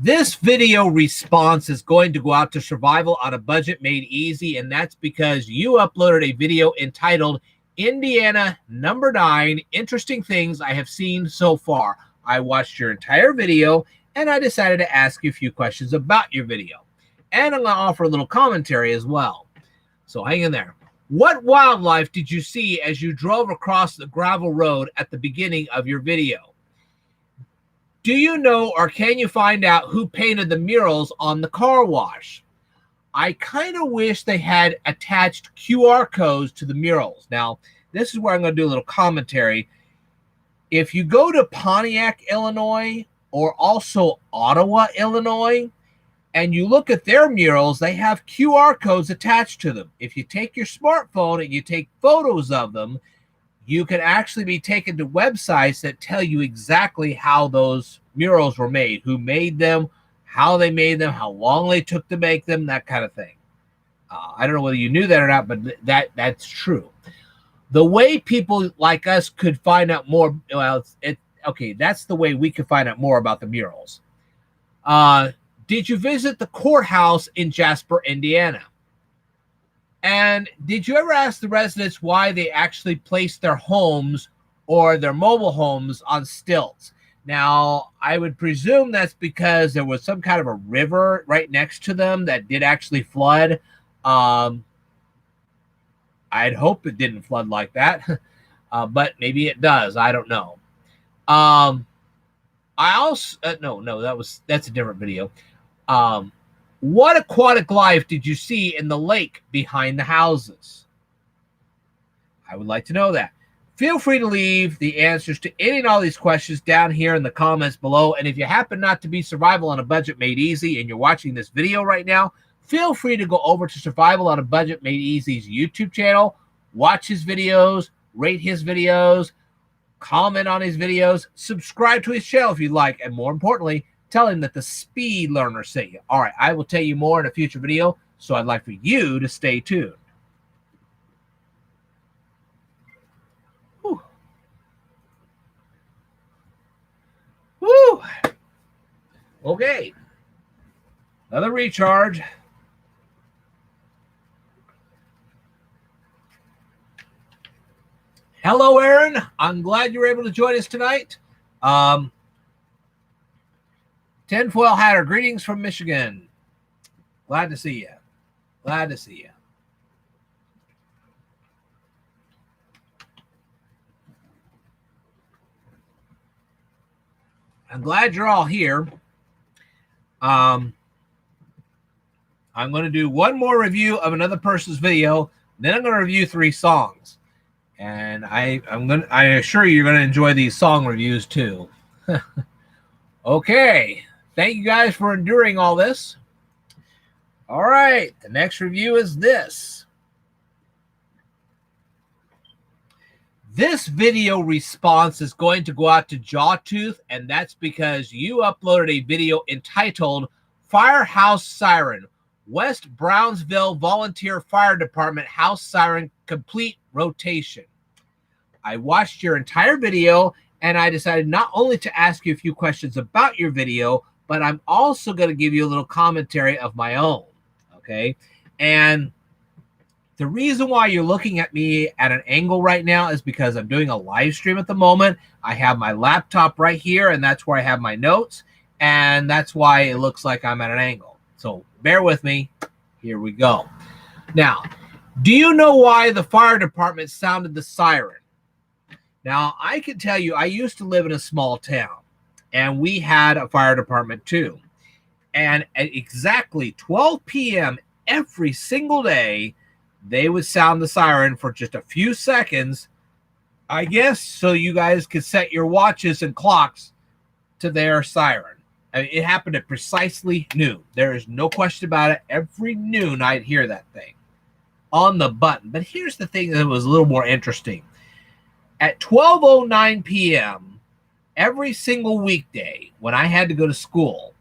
This video response is going to go out to Survival on a Budget Made Easy, and that's because you uploaded a video entitled Indiana Number 9 Interesting Things I Have Seen So Far. I watched your entire video, and I decided to ask you a few questions about your video. And I'm going to offer a little commentary as well. So hang in there. What wildlife did you see as you drove across the gravel road at the beginning of your video? Do you know, or can you find out who painted the murals on the car wash? I kind of wish they had attached QR codes to the murals. Now, this is where I'm going to do a little commentary. If you go to Pontiac, Illinois, or also Ottawa, Illinois, and you look at their murals, they have QR codes attached to them. If you take your smartphone and you take photos of them, you can actually be taken to websites that tell you exactly how those murals were made, who made them, how they made them, how long they took to make them, that kind of thing. I don't know whether you knew that or not, but that's true. The way people like us could find out more, well, okay, that's the way we could find out more about the murals. Did you visit the courthouse in Jasper, Indiana? And did you ever ask the residents why they actually placed their homes or their mobile homes on stilts? Now, I would presume that's because there was some kind of a river right next to them that did actually flood. I'd hope it didn't flood like that, but maybe it does. I don't know. I also that's a different video. What aquatic life did you see in the lake behind the houses? I would like to know that. Feel free to leave the answers to any and all these questions down here in the comments below. And if you happen not to be Survival on a Budget Made Easy and you're watching this video right now, feel free to go over to Survival on a Budget Made Easy's YouTube channel, watch his videos, rate his videos, comment on his videos, subscribe to his channel if you'd like, and more importantly, tell him that the speed learner sent you. All right, I will tell you more in a future video, so I'd like for you to stay tuned. Whew. Woo! Okay. Another recharge. Hello, Aaron. I'm glad you were able to join us tonight. Tinfoil Hatter, greetings from Michigan. Glad to see you. Glad to see you. I'm glad you're all here. I'm going to do one more review of another person's video. Then I'm going to review 3 songs. And I assure you, you're going to enjoy these song reviews too. Okay. Thank you guys for enduring all this. All right. The next review is this. This video response is going to go out to Jawtooth, and that's because you uploaded a video entitled Firehouse Siren, West Brownsville Volunteer Fire Department House Siren Complete Rotation. I watched your entire video, and I decided not only to ask you a few questions about your video, but I'm also going to give you a little commentary of my own, okay? And the reason why you're looking at me at an angle right now is because I'm doing a live stream at the moment. I have my laptop right here, and that's where I have my notes, and that's why it looks like I'm at an angle. So bear with me. Here we go. Now, do you know why the fire department sounded the siren? Now, I can tell you, I used to live in a small town, and we had a fire department too. And at exactly 12 p.m. every single day, they would sound the siren for just a few seconds, I guess, so you guys could set your watches and clocks to their siren. I mean, it happened at precisely noon. There is no question about it. Every noon, I'd hear that thing on the button. But here's the thing that was a little more interesting. At 12:09 p.m., every single weekday, when I had to go to school,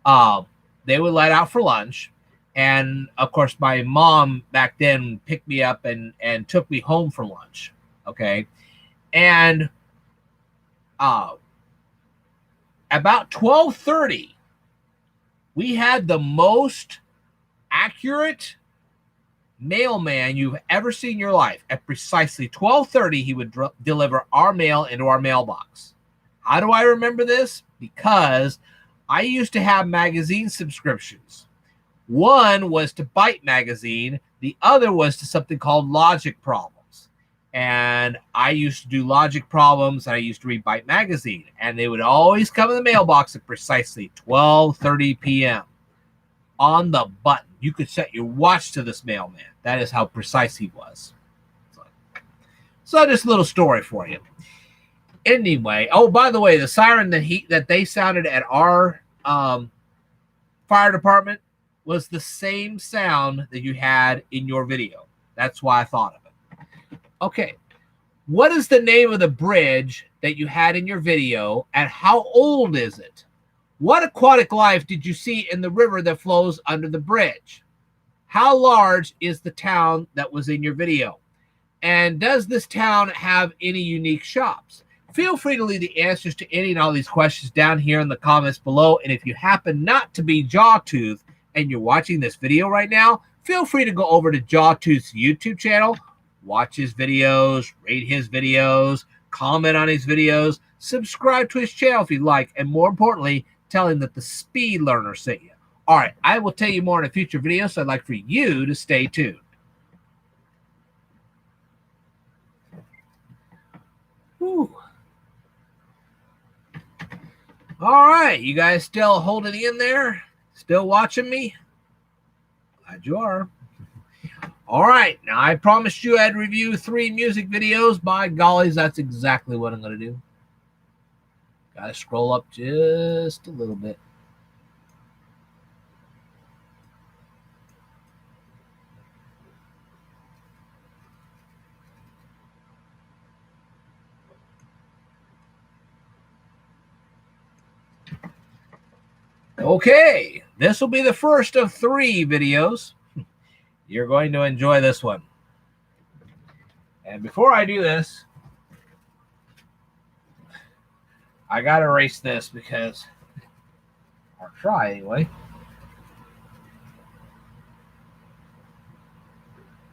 they would let out for lunch. And, of course, my mom back then picked me up and took me home for lunch, okay? And about 12:30, we had the most accurate mailman you've ever seen in your life. At precisely 12:30, he would deliver our mail into our mailbox. How do I remember this? Because I used to have magazine subscriptions. One was to Byte magazine. The other was to something called Logic Problems. And I used to do Logic Problems, and I used to read Byte magazine. And they would always come in the mailbox at precisely 12:30 p.m. on the button. You could set your watch to this mailman. That is how precise he was. So just a little story for you. Anyway, oh, by the way, the siren that they sounded at our fire department was the same sound that you had in your video. That's why I thought of it. Okay. What is the name of the bridge that you had in your video, and how old is it? What aquatic life did you see in the river that flows under the bridge? How large is the town that was in your video? And does this town have any unique shops? Feel free to leave the answers to any and all these questions down here in the comments below. And if you happen not to be Jawtooth and you're watching this video right now, feel free to go over to Jawtooth's YouTube channel, watch his videos, rate his videos, comment on his videos, subscribe to his channel if you'd like, and more importantly, tell him that the Speed Learner sent you. All right, I will tell you more in a future video, so I'd like for you to stay tuned. Whew. All right, you guys still holding in there? Still watching me? Glad you are. All right, now I promised you I'd review 3 music videos. By gollies, that's exactly what I'm going to do. Got to scroll up just a little bit. Okay, this will be the first of 3 videos. You're going to enjoy this one. And before I do this, I got to erase this because, or try anyway.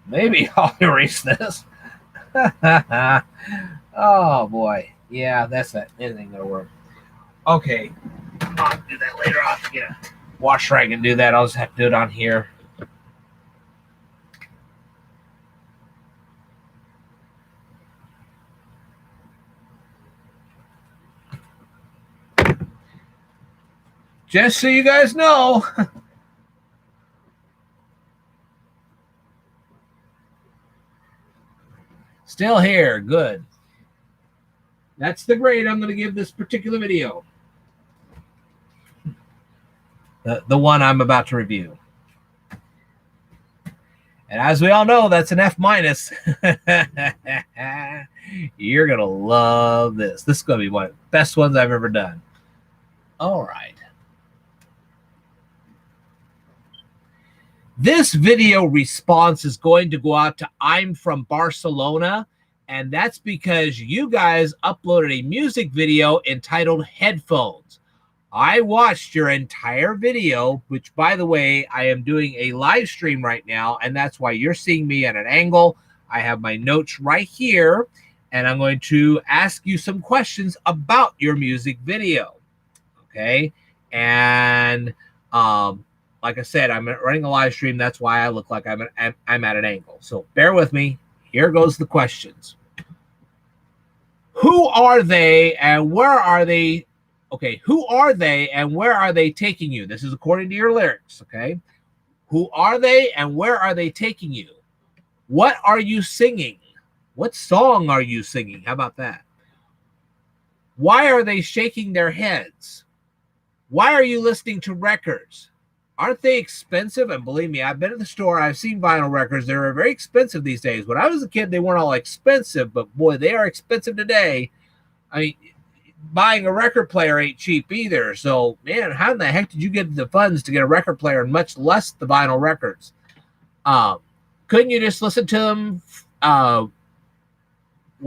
Maybe I'll erase this. Oh boy. Yeah, that's that. It ain't gonna work. Okay. I'll do that later. I'll have to get a wash rag and do that. I'll just have to do it on here. Just so you guys know, Still here. Good. That's the grade I'm going to give this particular video. The one I'm about to review. And as we all know, that's an F-. You're going to love this. This is going to be one of the best ones I've ever done. All right. This video response is going to go out to I'm from Barcelona, and that's because you guys uploaded a music video entitled Headphones. I watched your entire video, which, by the way, I am doing a live stream right now, and that's why you're seeing me at an angle. I have my notes right here, and I'm going to ask you some questions about your music video, okay? And like I said, I'm running a live stream. That's why I look like I'm at an angle. So bear with me. Here goes the questions. Who are they and where are they? Okay, who are they and where are they taking you? This is according to your lyrics, okay? Who are they and where are they taking you? What are you singing? What song are you singing? How about that? Why are they shaking their heads? Why are you listening to records? Aren't they expensive? And believe me, I've been at the store. I've seen vinyl records. They're very expensive these days. When I was a kid, they weren't all expensive, but boy, they are expensive today. I mean, buying a record player ain't cheap either. So, man, how in the heck did you get the funds to get a record player and much less the vinyl records? Couldn't you just listen to them? Why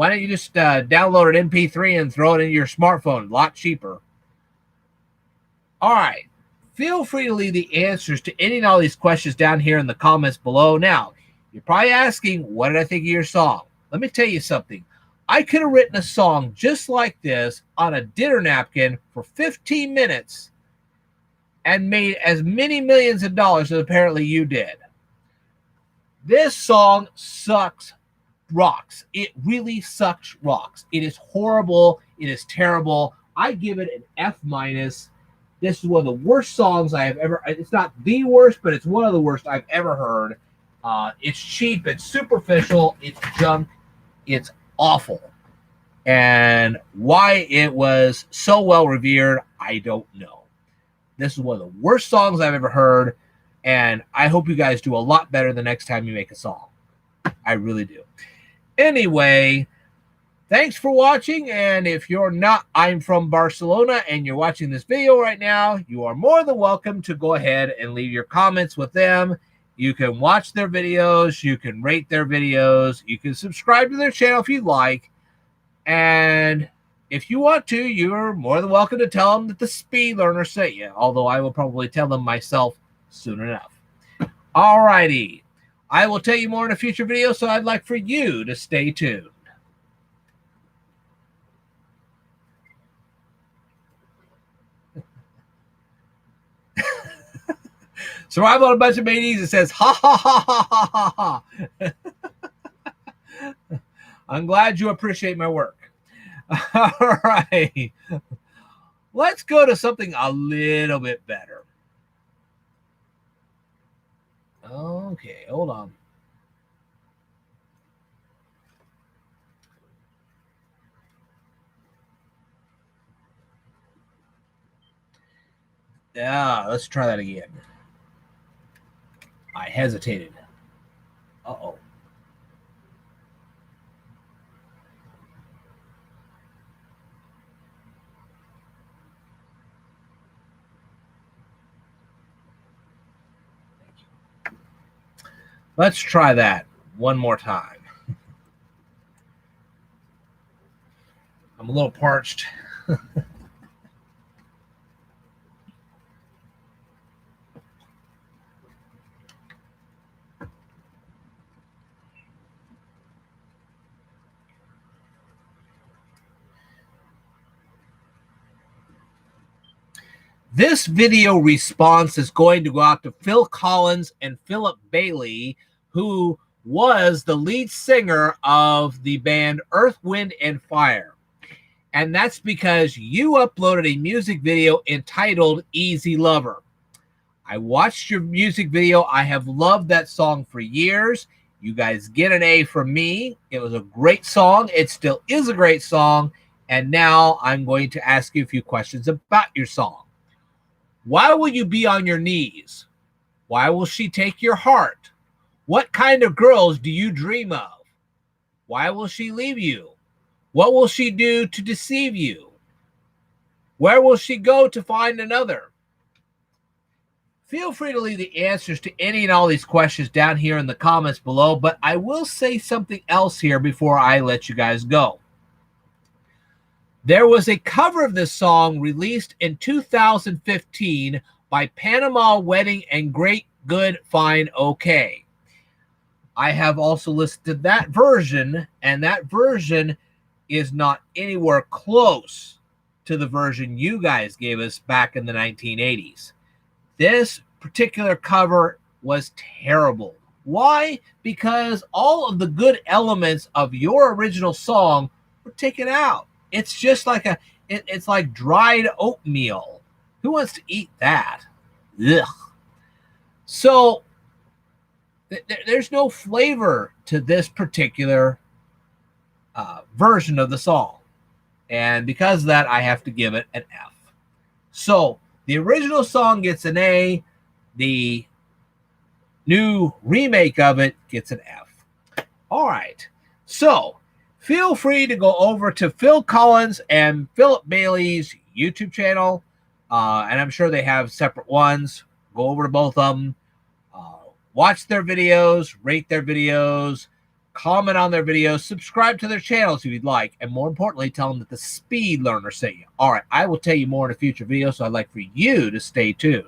don't you just download an MP3 and throw it into your smartphone? A lot cheaper. All right. Feel free to leave the answers to any and all these questions down here in the comments below. Now, you're probably asking, what did I think of your song? Let me tell you something. I could have written a song just like this on a dinner napkin for 15 minutes and made as many millions of dollars as apparently you did. This song sucks rocks. It really sucks rocks. It is horrible. It is terrible. I give it an F-. This is one of the worst songs I have ever. It's not the worst, but it's one of the worst I've ever heard. It's cheap. It's superficial. It's junk. It's awful. And why it was so well revered, I don't know. This is one of the worst songs I've ever heard, and I hope you guys do a lot better the next time you make a song. I really do. Anyway, thanks for watching, and if you're not I'm from Barcelona and you're watching this video right now, you are more than welcome to go ahead and leave your comments with them. You can watch their videos, you can rate their videos, you can subscribe to their channel if you'd like, and if you want to, you're more than welcome to tell them that the Speed Learner sent you, although I will probably tell them myself soon enough. Alrighty. I will tell you more in a future video, so I'd like for you to stay tuned. Survival on a Bunch of Mateys. It says, ha, ha, ha, ha, ha, ha. I'm glad you appreciate my work. All right. Let's go to something a little bit better. Okay, hold on. Yeah, let's try that again. I hesitated. Uh-oh. Let's try that one more time. I'm a little parched. This video response is going to go out to Phil Collins and Philip Bailey, who was the lead singer of the band Earth, Wind, and Fire. And that's because you uploaded a music video entitled Easy Lover. I watched your music video. I have loved that song for years. You guys get an A from me. It was a great song. It still is a great song. And now I'm going to ask you a few questions about your song. Why will you be on your knees? Why will she take your heart? What kind of girls do you dream of? Why will she leave you? What will she do to deceive you? Where will she go to find another? Feel free to leave the answers to any and all these questions down here in the comments below, but I will say something else here before I let you guys go. There was a cover of this song released in 2015 by Panama Wedding and Great Good Fine OK. I have also listed that version, and that version is not anywhere close to the version you guys gave us back in the 1980s. This particular cover was terrible. Why? Because all of the good elements of your original song were taken out. It's just like it's like dried oatmeal. Who wants to eat that? Ugh. So there's no flavor to this particular version of the song. And because of that, I have to give it an F. So the original song gets an A. The new remake of it gets an F. All right. So feel free to go over to Phil Collins and Philip Bailey's YouTube channel. And I'm sure they have separate ones. Go over to both of them. Watch their videos, rate their videos, comment on their videos, subscribe to their channels if you'd like, and more importantly, tell them that the Speed Learner sent you. All right, I will tell you more in a future video, so I'd like for you to stay tuned.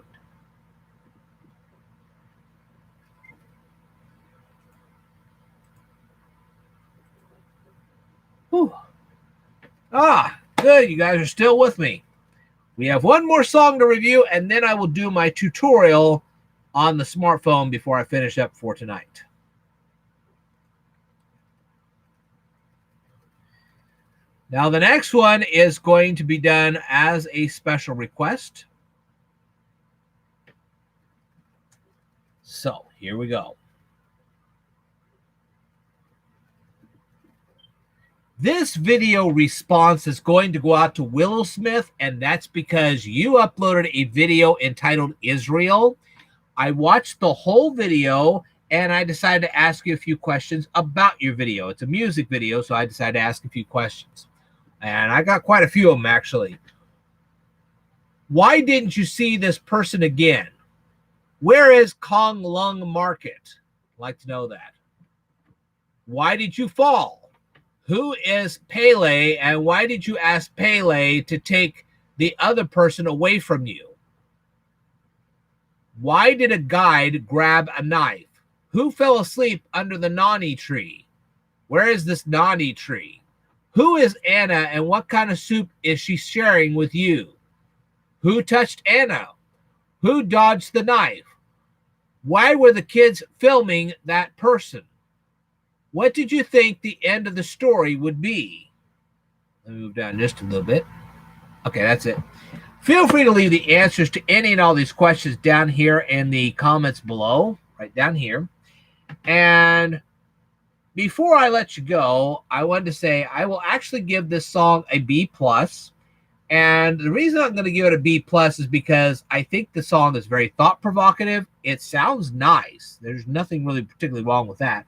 Whew. Good, you guys are still with me. We have one more song to review, and then I will do my tutorial on the smartphone before I finish up for tonight. Now, the next one is going to be done as a special request. So, here we go. This video response is going to go out to Willow Smith, and that's because you uploaded a video entitled Israel. I watched the whole video, and I decided to ask you a few questions about your video. It's a music video, so I decided to ask a few questions. And I got quite a few of them, actually. Why didn't you see this person again? Where is Kong Lung Market? I'd like to know that. Why did you fall? Who is Pele, and why did you ask Pele to take the other person away from you? Why did a guide grab a knife? Who fell asleep under the nani tree? Where is this nani tree? Who is Anna, and what kind of soup is she sharing with you? Who touched Anna? Who dodged the knife? Why were the kids filming that person? What did you think the end of the story would be? Let me move down just a little bit. Okay, that's it. Feel free to leave the answers to any and all these questions down here in the comments below, right down here. And before I let you go, I wanted to say I will actually give this song a B+. And the reason I'm going to give it a B+ is because I think the song is very thought-provocative. It sounds nice. There's nothing really particularly wrong with that.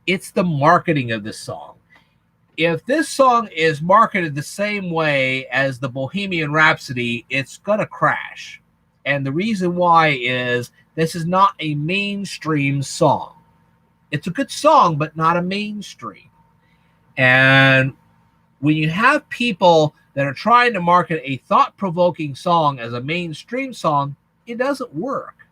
It's the marketing of this song. If this song is marketed the same way as the Bohemian Rhapsody, it's going to crash. And the reason why is this is not a mainstream song. It's a good song, but not a mainstream. And when you have people that are trying to market a thought-provoking song as a mainstream song, it doesn't work.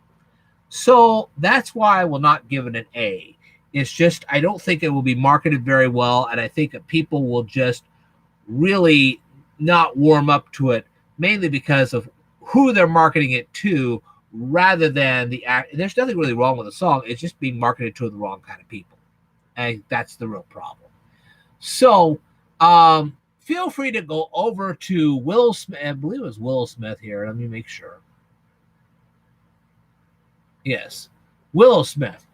So that's why I will not give it an A. It's just, I don't think it will be marketed very well, and I think that people will just really not warm up to it, mainly because of who they're marketing it to, rather than the act. There's nothing really wrong with the song. It's just being marketed to the wrong kind of people. And that's the real problem. So, feel free to go over to Will Smith. I believe it was Will Smith here. Let me make sure. Yes, Willow Smith.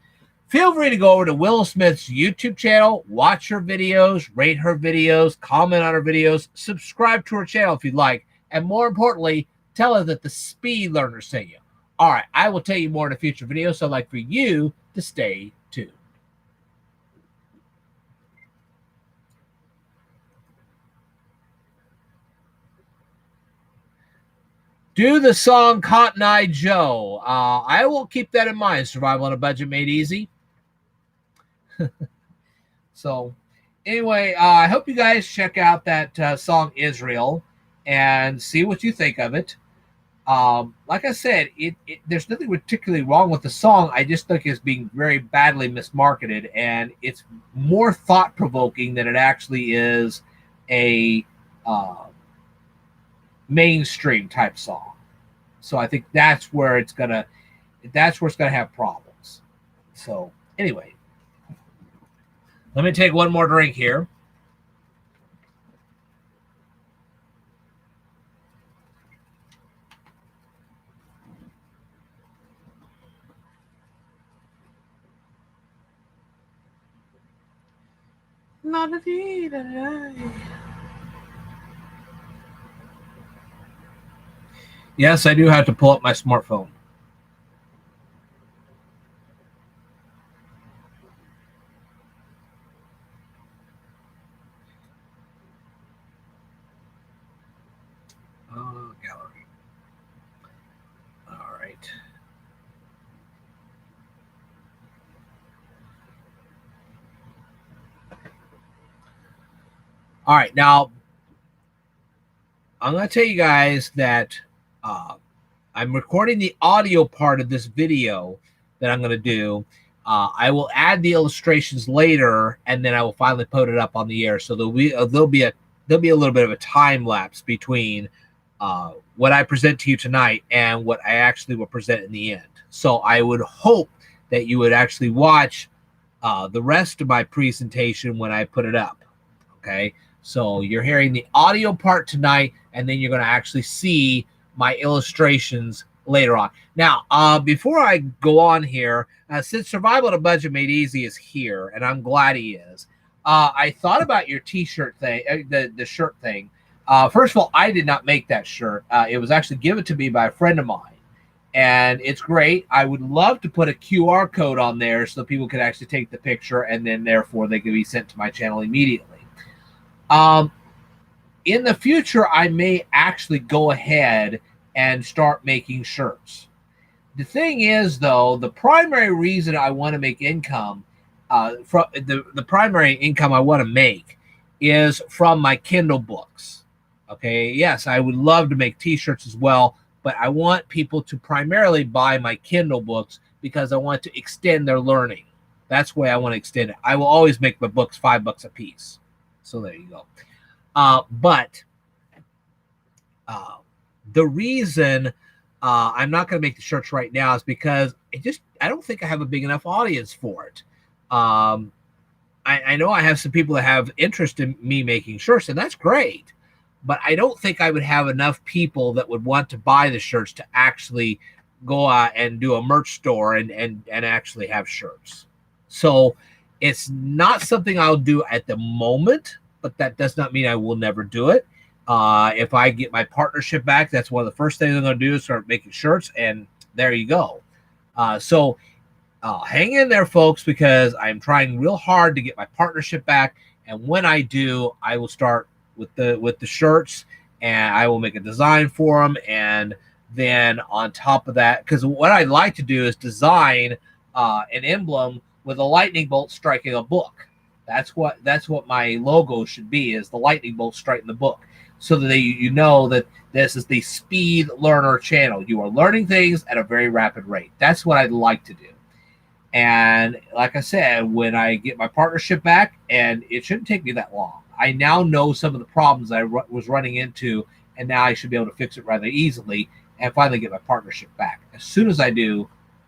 feel free to go over to Willow Smith's YouTube channel, watch her videos, rate her videos, comment on her videos, subscribe to her channel if you'd like, and more importantly, tell her that the Speed Learner sent you. All right, I will tell you more in a future video, so I'd like for you to stay tuned. Do the song Cotton Eye Joe. I will keep that in mind. Survival on a Budget Made Easy. So anyway, I hope you guys check out that song Israel and see what you think of it. Like I said, there's nothing particularly wrong with the song. I just think it's being very badly mismarketed, and it's more thought-provoking than it actually is a mainstream type song. So I think that's where it's gonna have problems. So anyway, let me take one more drink here. Yes, I do have to pull up my smartphone. Gallery. All right. All right. Now, I'm going to tell you guys that I'm recording the audio part of this video that I'm going to do. I will add the illustrations later, and then I will finally put it up on the air. So there'll be a little bit of a time lapse between what I present to you tonight and what I actually will present in the end. So I would hope that you would actually watch the rest of my presentation when I put it up. Okay, so you're hearing the audio part tonight, and then you're going to actually see my illustrations later on. Now, before I go on here, since Survival on a Budget Made Easy is here, and I'm glad he is, I thought about your t-shirt thing, the shirt thing. First of all, I did not make that shirt. It was actually given to me by a friend of mine, and it's great. I would love to put a QR code on there so people could actually take the picture, and then therefore they could be sent to my channel immediately. In the future, I may actually go ahead and start making shirts. The thing is, though, the primary reason I want to make income, from the primary income I want to make is from my Kindle books. Okay, yes, I would love to make t-shirts as well, but I want people to primarily buy my Kindle books because I want to extend their learning. That's the way I want to extend it. I will always make my books $5 a piece. So there you go. But the reason I'm not going to make the shirts right now is because I don't think I have a big enough audience for it. I know I have some people that have interest in me making shirts, and that's great. But I don't think I would have enough people that would want to buy the shirts to actually go out and do a merch store and actually have shirts. So it's not something I'll do at the moment, but that does not mean I will never do it. If I get my partnership back, that's one of the first things I'm going to do is start making shirts, and there you go. So hang in there, folks, because I'm trying real hard to get my partnership back, and when I do, I will start with the shirts, and I will make a design for them, and then on top of that, because what I'd like to do is design an emblem with a lightning bolt striking a book. That's what my logo should be, is the lightning bolt striking the book, so that you know that this is the Speed Learner channel. You are learning things at a very rapid rate. That's what I'd like to do. And like I said, when I get my partnership back, and it shouldn't take me that long, I now know some of the problems I was running into, and now I should be able to fix it rather easily and finally get my partnership back. As soon as I do,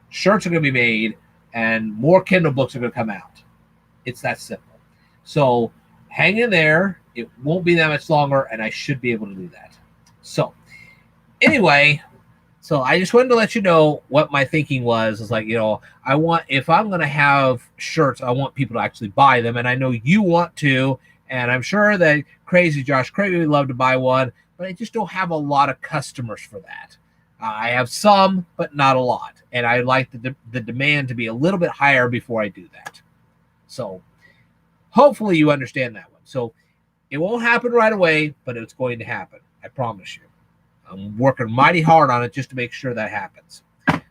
shirts are going to be made and more Kindle books are going to come out. It's that simple. So hang in there. It won't be that much longer, and I should be able to do that. So anyway, So I just wanted to let you know what my thinking was. It's like, I want, if I'm going to have shirts, I want people to actually buy them. And I know you want to. And I'm sure that Crazy Josh Crazy would love to buy one, but I just don't have a lot of customers for that. I have some, but not a lot. And I like the demand to be a little bit higher before I do that. So hopefully you understand that one. So it won't happen right away, but it's going to happen. I promise you. I'm working mighty hard on it just to make sure that happens.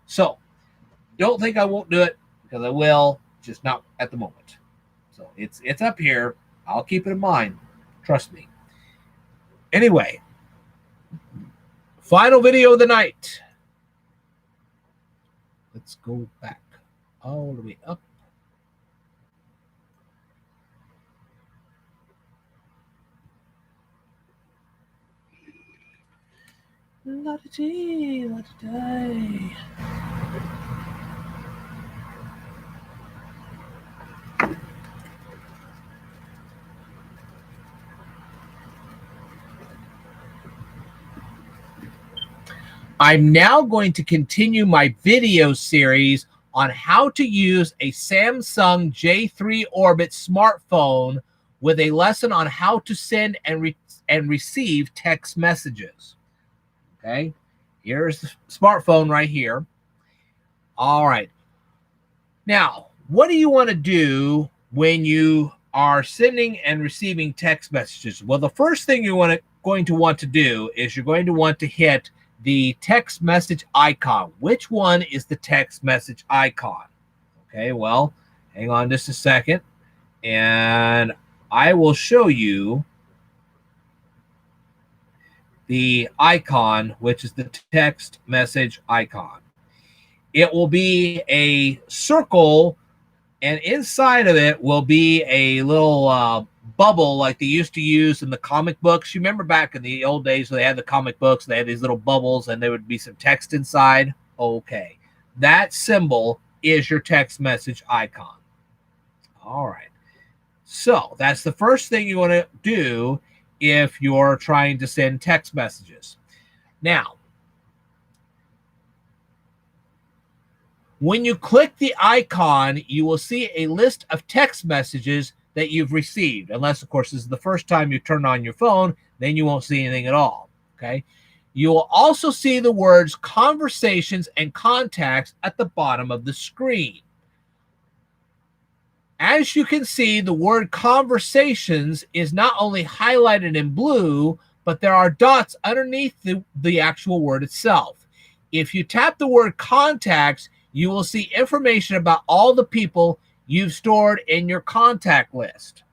So don't think I won't do it, because I will, just not at the moment. So it's up here. I'll keep it in mind. Trust me. Anyway, final video of the night. Let's go back all the way up. La-da-dee, la-da-dee. I'm now going to continue my video series on how to use a Samsung J3 Orbit smartphone with a lesson on how to send and receive text messages. Okay, here's the smartphone right here. All right. Now, what do you want to do when you are sending and receiving text messages? Well, the first thing you're going to want to do is you're going to want to hit the text message icon. Which one is the text message icon? Okay, well, hang on just a second, and I will show you the icon, which is the text message icon. It will be a circle, and inside of it will be a little bubble like they used to use in the comic books. You remember back in the old days when they had the comic books, they had these little bubbles and there would be some text inside. Okay, that symbol is your text message icon. All right, so that's the first thing you want to do if you're trying to send text messages. Now, when you click the icon, you will see a list of text messages that you've received. Unless, of course, this is the first time you turn on your phone, then you won't see anything at all. Okay. You will also see the words conversations and contacts at the bottom of the screen. As you can see, the word conversations is not only highlighted in blue, but there are dots underneath the actual word itself. If you tap the word contacts, you will see information about all the people you've stored in your contact list.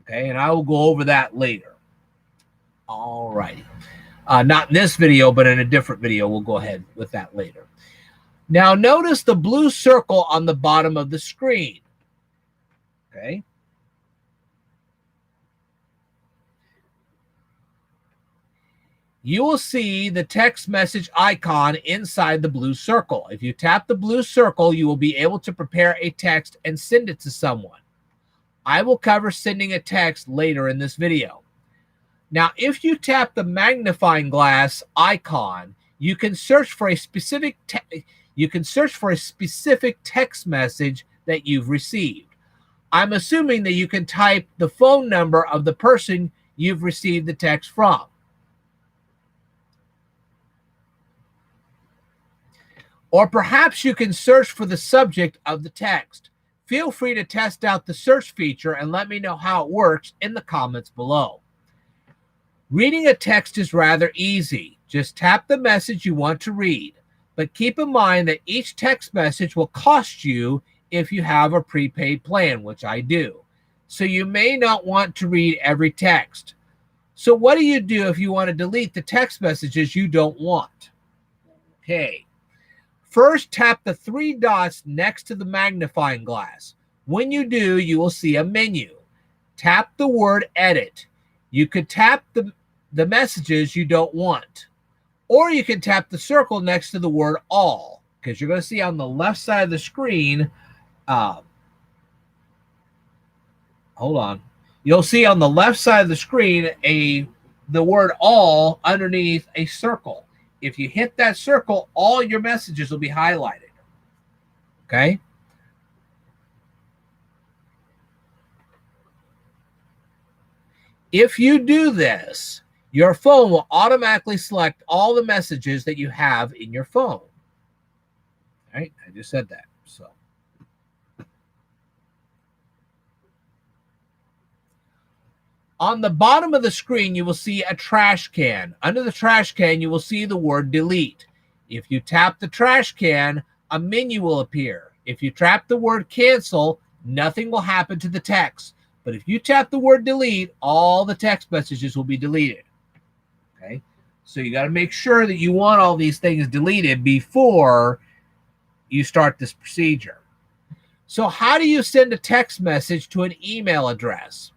Okay, and I will go over that later. All righty. Not in this video, but in a different video. We'll go ahead with that later. Now, notice the blue circle on the bottom of the screen. Okay. You will see the text message icon inside the blue circle. If you tap the blue circle, you will be able to prepare a text and send it to someone. I will cover sending a text later in this video. Now, if you tap the magnifying glass icon, you can search for a specific text message that you've received. I'm assuming that you can type the phone number of the person you've received the text from. Or perhaps you can search for the subject of the text. Feel free to test out the search feature and let me know how it works in the comments below. Reading a text is rather easy. Just tap the message you want to read. But keep in mind that each text message will cost you if you have a prepaid plan, which I do. So you may not want to read every text. So what do you do if you want to delete the text messages you don't want? Okay. First, tap the three dots next to the magnifying glass. When you do, you will see a menu. Tap the word edit. You could tap the messages you don't want. Or you can tap the circle next to the word all, because you're going to see on the left side of the screen, hold on. You'll see on the left side of the screen the word all underneath a circle. if you hit that circle, all your messages will be highlighted. Okay? If you do this, your phone will automatically select all the messages that you have in your phone. All right? I just said that. So on the bottom of the screen, you will see a trash can. Under the trash can, you will see the word delete. If you tap the trash can, a menu will appear. If you tap the word cancel, nothing will happen to the text. But if you tap the word delete, all the text messages will be deleted. Okay? So you got to make sure that you want all these things deleted before you start this procedure. So how do you send a text message to an email address?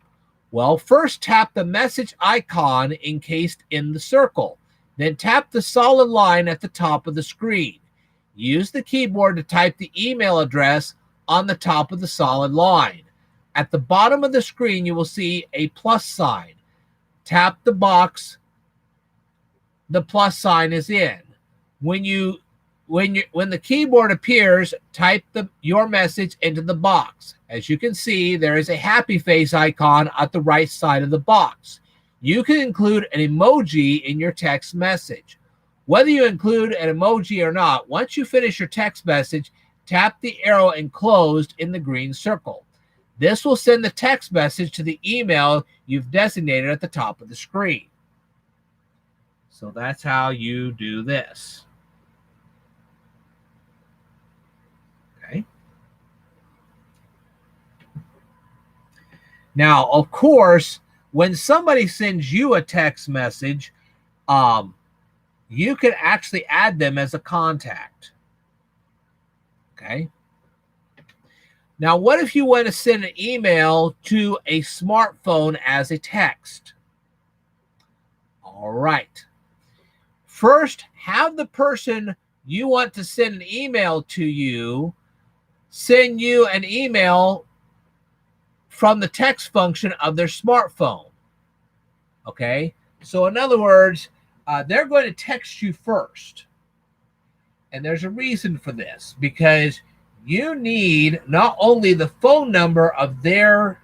Well, first tap the message icon encased in the circle. Then tap the solid line at the top of the screen. Use the keyboard to type the email address on the top of the solid line. At the bottom of the screen, you will see a plus sign. Tap the box the plus sign is in. When the keyboard appears, type your message into the box. As you can see, there is a happy face icon at the right side of the box. You can include an emoji in your text message. Whether you include an emoji or not, once you finish your text message, tap the arrow enclosed in the green circle. This will send the text message to the email you've designated at the top of the screen. So that's how you do this. Okay. Now, of course, when somebody sends you a text message, you can actually add them as a contact. Okay. Now, what if you want to send an email to a smartphone as a text? All right. First, have the person you want to send an email to you send you an email from the text function of their smartphone. Okay? So, in other words, they're going to text you first. And there's a reason for this, because you need not only the phone number of their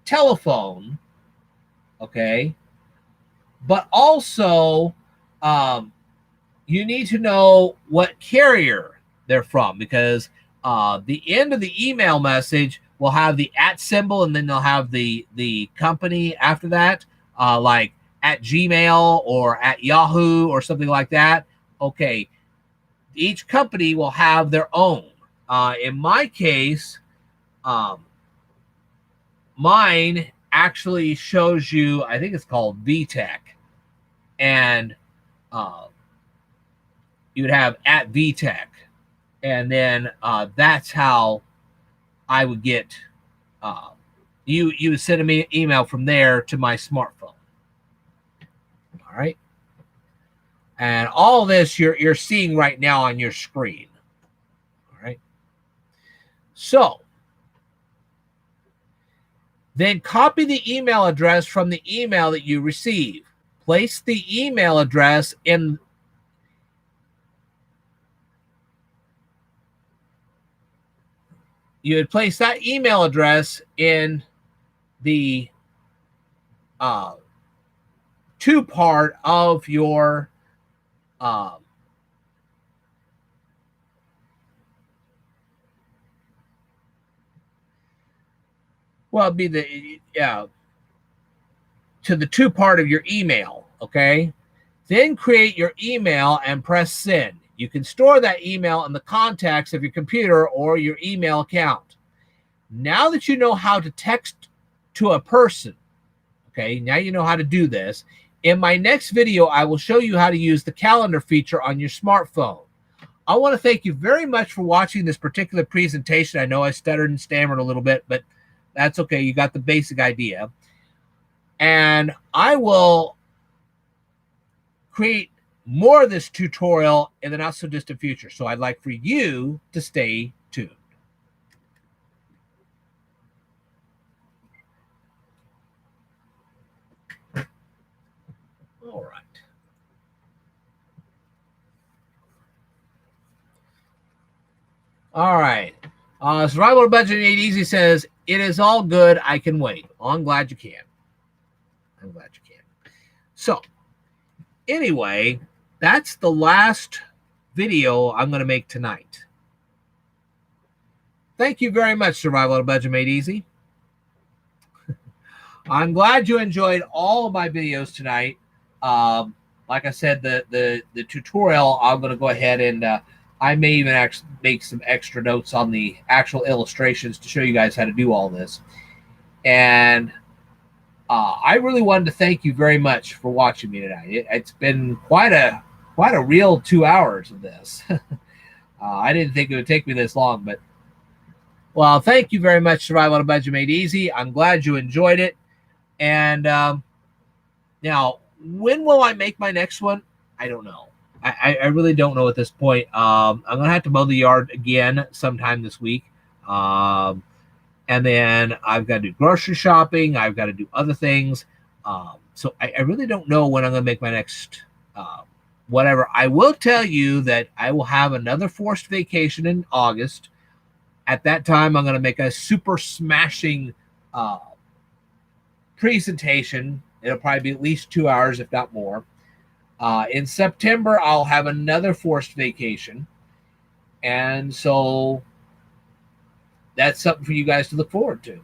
telephone, okay, but also you need to know what carrier they're from, because the end of the email message will have the @ symbol, and then they'll have the company after that, like at Gmail or at Yahoo or something like that. Okay, each company will have their own. In my case, mine actually shows you, I think it's called VTech, and you would have at VTech, and then that's how I would get you would send me an email from there to my smartphone. All right, and all this you're seeing right now on your screen. All right, so then copy the email address from the email that you receive. Place the email address in you would place that email address in the to part of your well, it'd be the to the to part of your email. Okay, then create your email and press send. You can store that email in the contacts of your computer or your email account. Now that you know how to text to a person, okay, now you know how to do this. In my next video, I will show you how to use the calendar feature on your smartphone. I want to thank you very much for watching this particular presentation. I know I stuttered and stammered a little bit, but that's okay. You got the basic idea. And I will create more of this tutorial in the not so distant future. So I'd like for you to stay tuned. All right. All right. Survival on a Budget Made Easy says, it is all good. I can wait. Well, I'm glad you can. I'm glad you can. So, anyway, that's the last video I'm going to make tonight. Thank you very much, Survival on a Budget Made Easy. I'm glad you enjoyed all of my videos tonight. Like I said, the tutorial, I'm going to go ahead and I may even actually make some extra notes on the actual illustrations to show you guys how to do all this. And I really wanted to thank you very much for watching me tonight. It's been quite a real 2 hours of this. I didn't think it would take me this long, but well, thank you very much, Survival on a Budget Made Easy. I'm glad you enjoyed it. And now, when will I make my next one? I don't know. I really don't know at this point. I'm going to have to mow the yard again sometime this week. And then I've got to do grocery shopping. I've got to do other things. So I really don't know when I'm going to make my next whatever. I will tell you that I will have another forced vacation in August. At that time, I'm going to make a super smashing presentation. It'll probably be at least 2 hours, if not more. In September, I'll have another forced vacation. And so that's something for you guys to look forward to.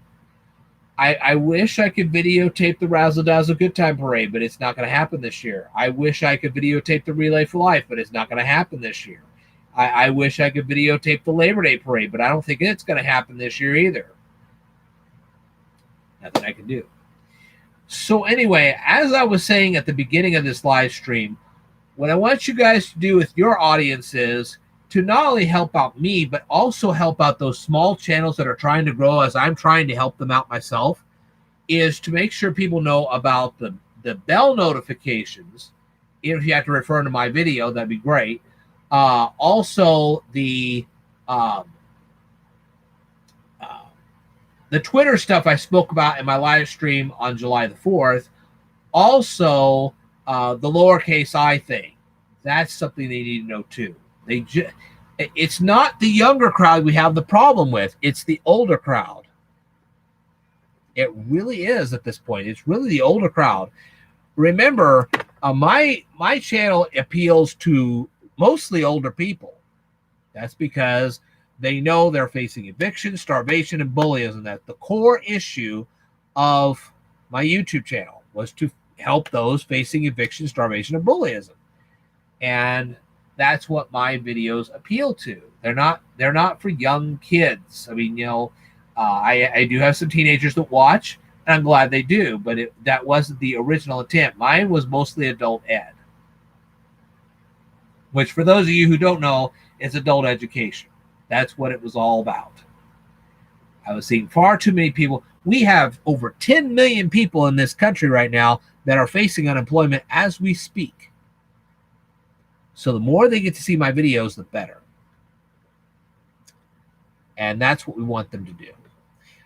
I wish I could videotape the Razzle Dazzle Good Time Parade, but it's not going to happen this year. I wish I could videotape the Relay for Life, but it's not going to happen this year. I wish I could videotape the Labor Day Parade, but I don't think it's going to happen this year either. Nothing I can do. So anyway, as I was saying at the beginning of this live stream, what I want you guys to do with your audience is to not only help out me, but also help out those small channels that are trying to grow as I'm trying to help them out myself, is to make sure people know about the bell notifications. If you have to refer to my video, that'd be great. Also, the Twitter stuff I spoke about in my live stream on July the 4th. Also, the lowercase I thing. That's something they need to know too. It's not the younger crowd we have the problem with. It's the older crowd. It really is at this point. It's really the older crowd. Remember, my channel appeals to mostly older people. That's because they know they're facing eviction, starvation, and bullying. That the core issue of my YouTube channel was to help those facing eviction, starvation, and bullying. And that's what my videos appeal to. They're not for young kids. I mean, I do have some teenagers that watch, and I'm glad they do, but that wasn't the original intent. Mine was mostly adult ed, which for those of you who don't know is adult education. That's what it was all about. I was seeing far too many people. We have over 10 million people in this country right now that are facing unemployment as we speak. So the more they get to see my videos, the better. And that's what we want them to do.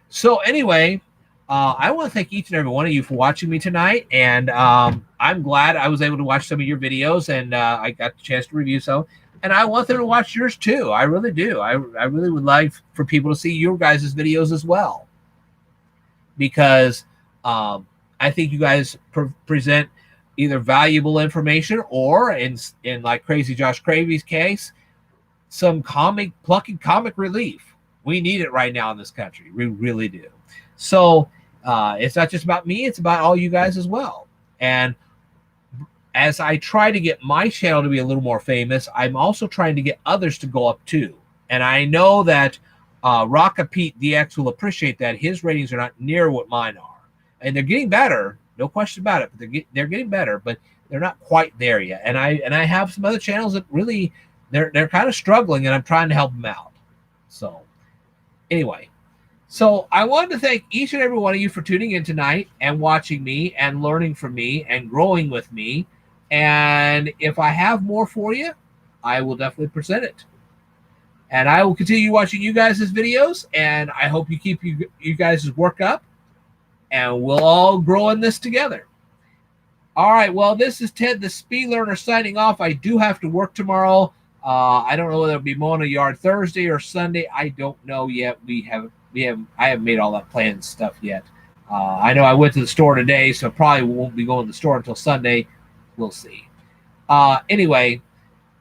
So anyway, I want to thank each and every one of you for watching me tonight. And I'm glad I was able to watch some of your videos, and I got the chance to review some. And I want them to watch yours too. I really do. I really would like for people to see your guys' videos as well. Because I think you guys present either valuable information or, in like Crazy Josh Cravy's case, some plucking comic relief. We need it right now in this country. We really do. So it's not just about me. It's about all you guys as well. And as I try to get my channel to be a little more famous, I'm also trying to get others to go up too. And I know that Rocka Pete DX will appreciate that. His ratings are not near what mine are. And they're getting better, no question about it. But they're getting better, but they're not quite there yet. And I have some other channels that really, they're kind of struggling, and I'm trying to help them out. So anyway, so I wanted to thank each and every one of you for tuning in tonight and watching me and learning from me and growing with me. And if I have more for you, I will definitely present it. And I will continue watching you guys' videos, and I hope you keep you guys' work up, and we'll all grow in this together. All right, well, this is Ted the Speed Learner signing off. I do have to work tomorrow. I don't know whether it'll be mowing a yard Thursday or Sunday. I don't know yet. I haven't made all that plan stuff yet. I know I went to the store today, so probably won't be going to the store until Sunday. We'll see. Anyway,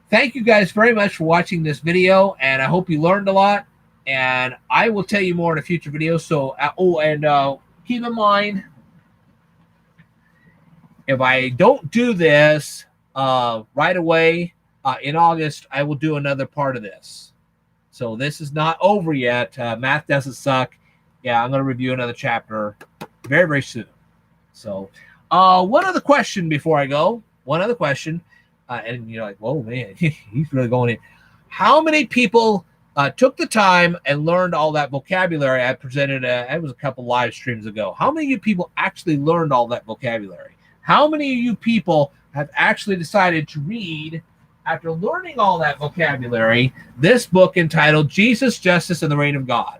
thank you guys very much for watching this video, and I hope you learned a lot. And I will tell you more in a future video. So, keep in mind, if I don't do this right away in August, I will do another part of this. So this is not over yet. Math doesn't suck. Yeah, I'm going to review another chapter very, very soon. So one other question before I go. One other question. And you're like, whoa, man, he's really going in. How many people took the time and learned all that vocabulary I presented? It was a couple live streams ago. How many of you people actually learned all that vocabulary? How many of you people have actually decided to read, after learning all that vocabulary, this book entitled Jesus, Justice, and the Reign of God?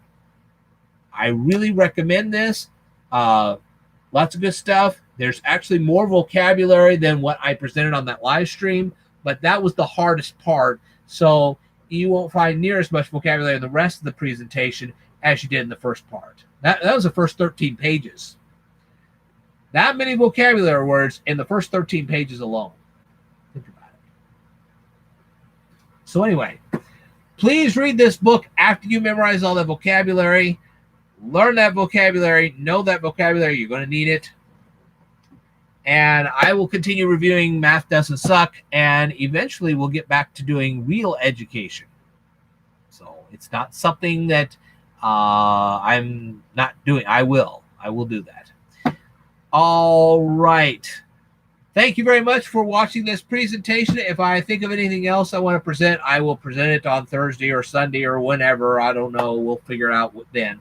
I really recommend this. Lots of good stuff. There's actually more vocabulary than what I presented on that live stream, but that was the hardest part. So you won't find near as much vocabulary in the rest of the presentation as you did in the first part. That was the first 13 pages. That many vocabulary words in the first 13 pages alone. Think about it. So anyway, please read this book after you memorize all that vocabulary. Learn that vocabulary. Know that vocabulary. You're going to need it. And I will continue reviewing Math Doesn't Suck, and eventually we'll get back to doing real education. So it's not something that I'm not doing. I will do that. All right. Thank you very much for watching this presentation. If I think of anything else I want to present, I will present it on Thursday or Sunday or whenever. I don't know. We'll figure it out then.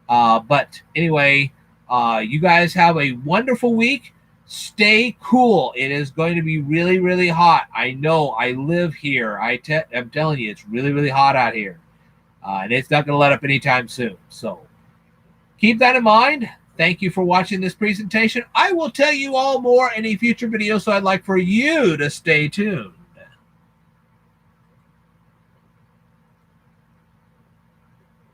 But anyway, you guys have a wonderful week. Stay cool. It is going to be really, really hot. I know. I live here. I'm telling you, it's really, really hot out here. And it's not going to let up anytime soon. So keep that in mind. Thank you for watching this presentation. I will tell you all more in a future video, so I'd like for you to stay tuned.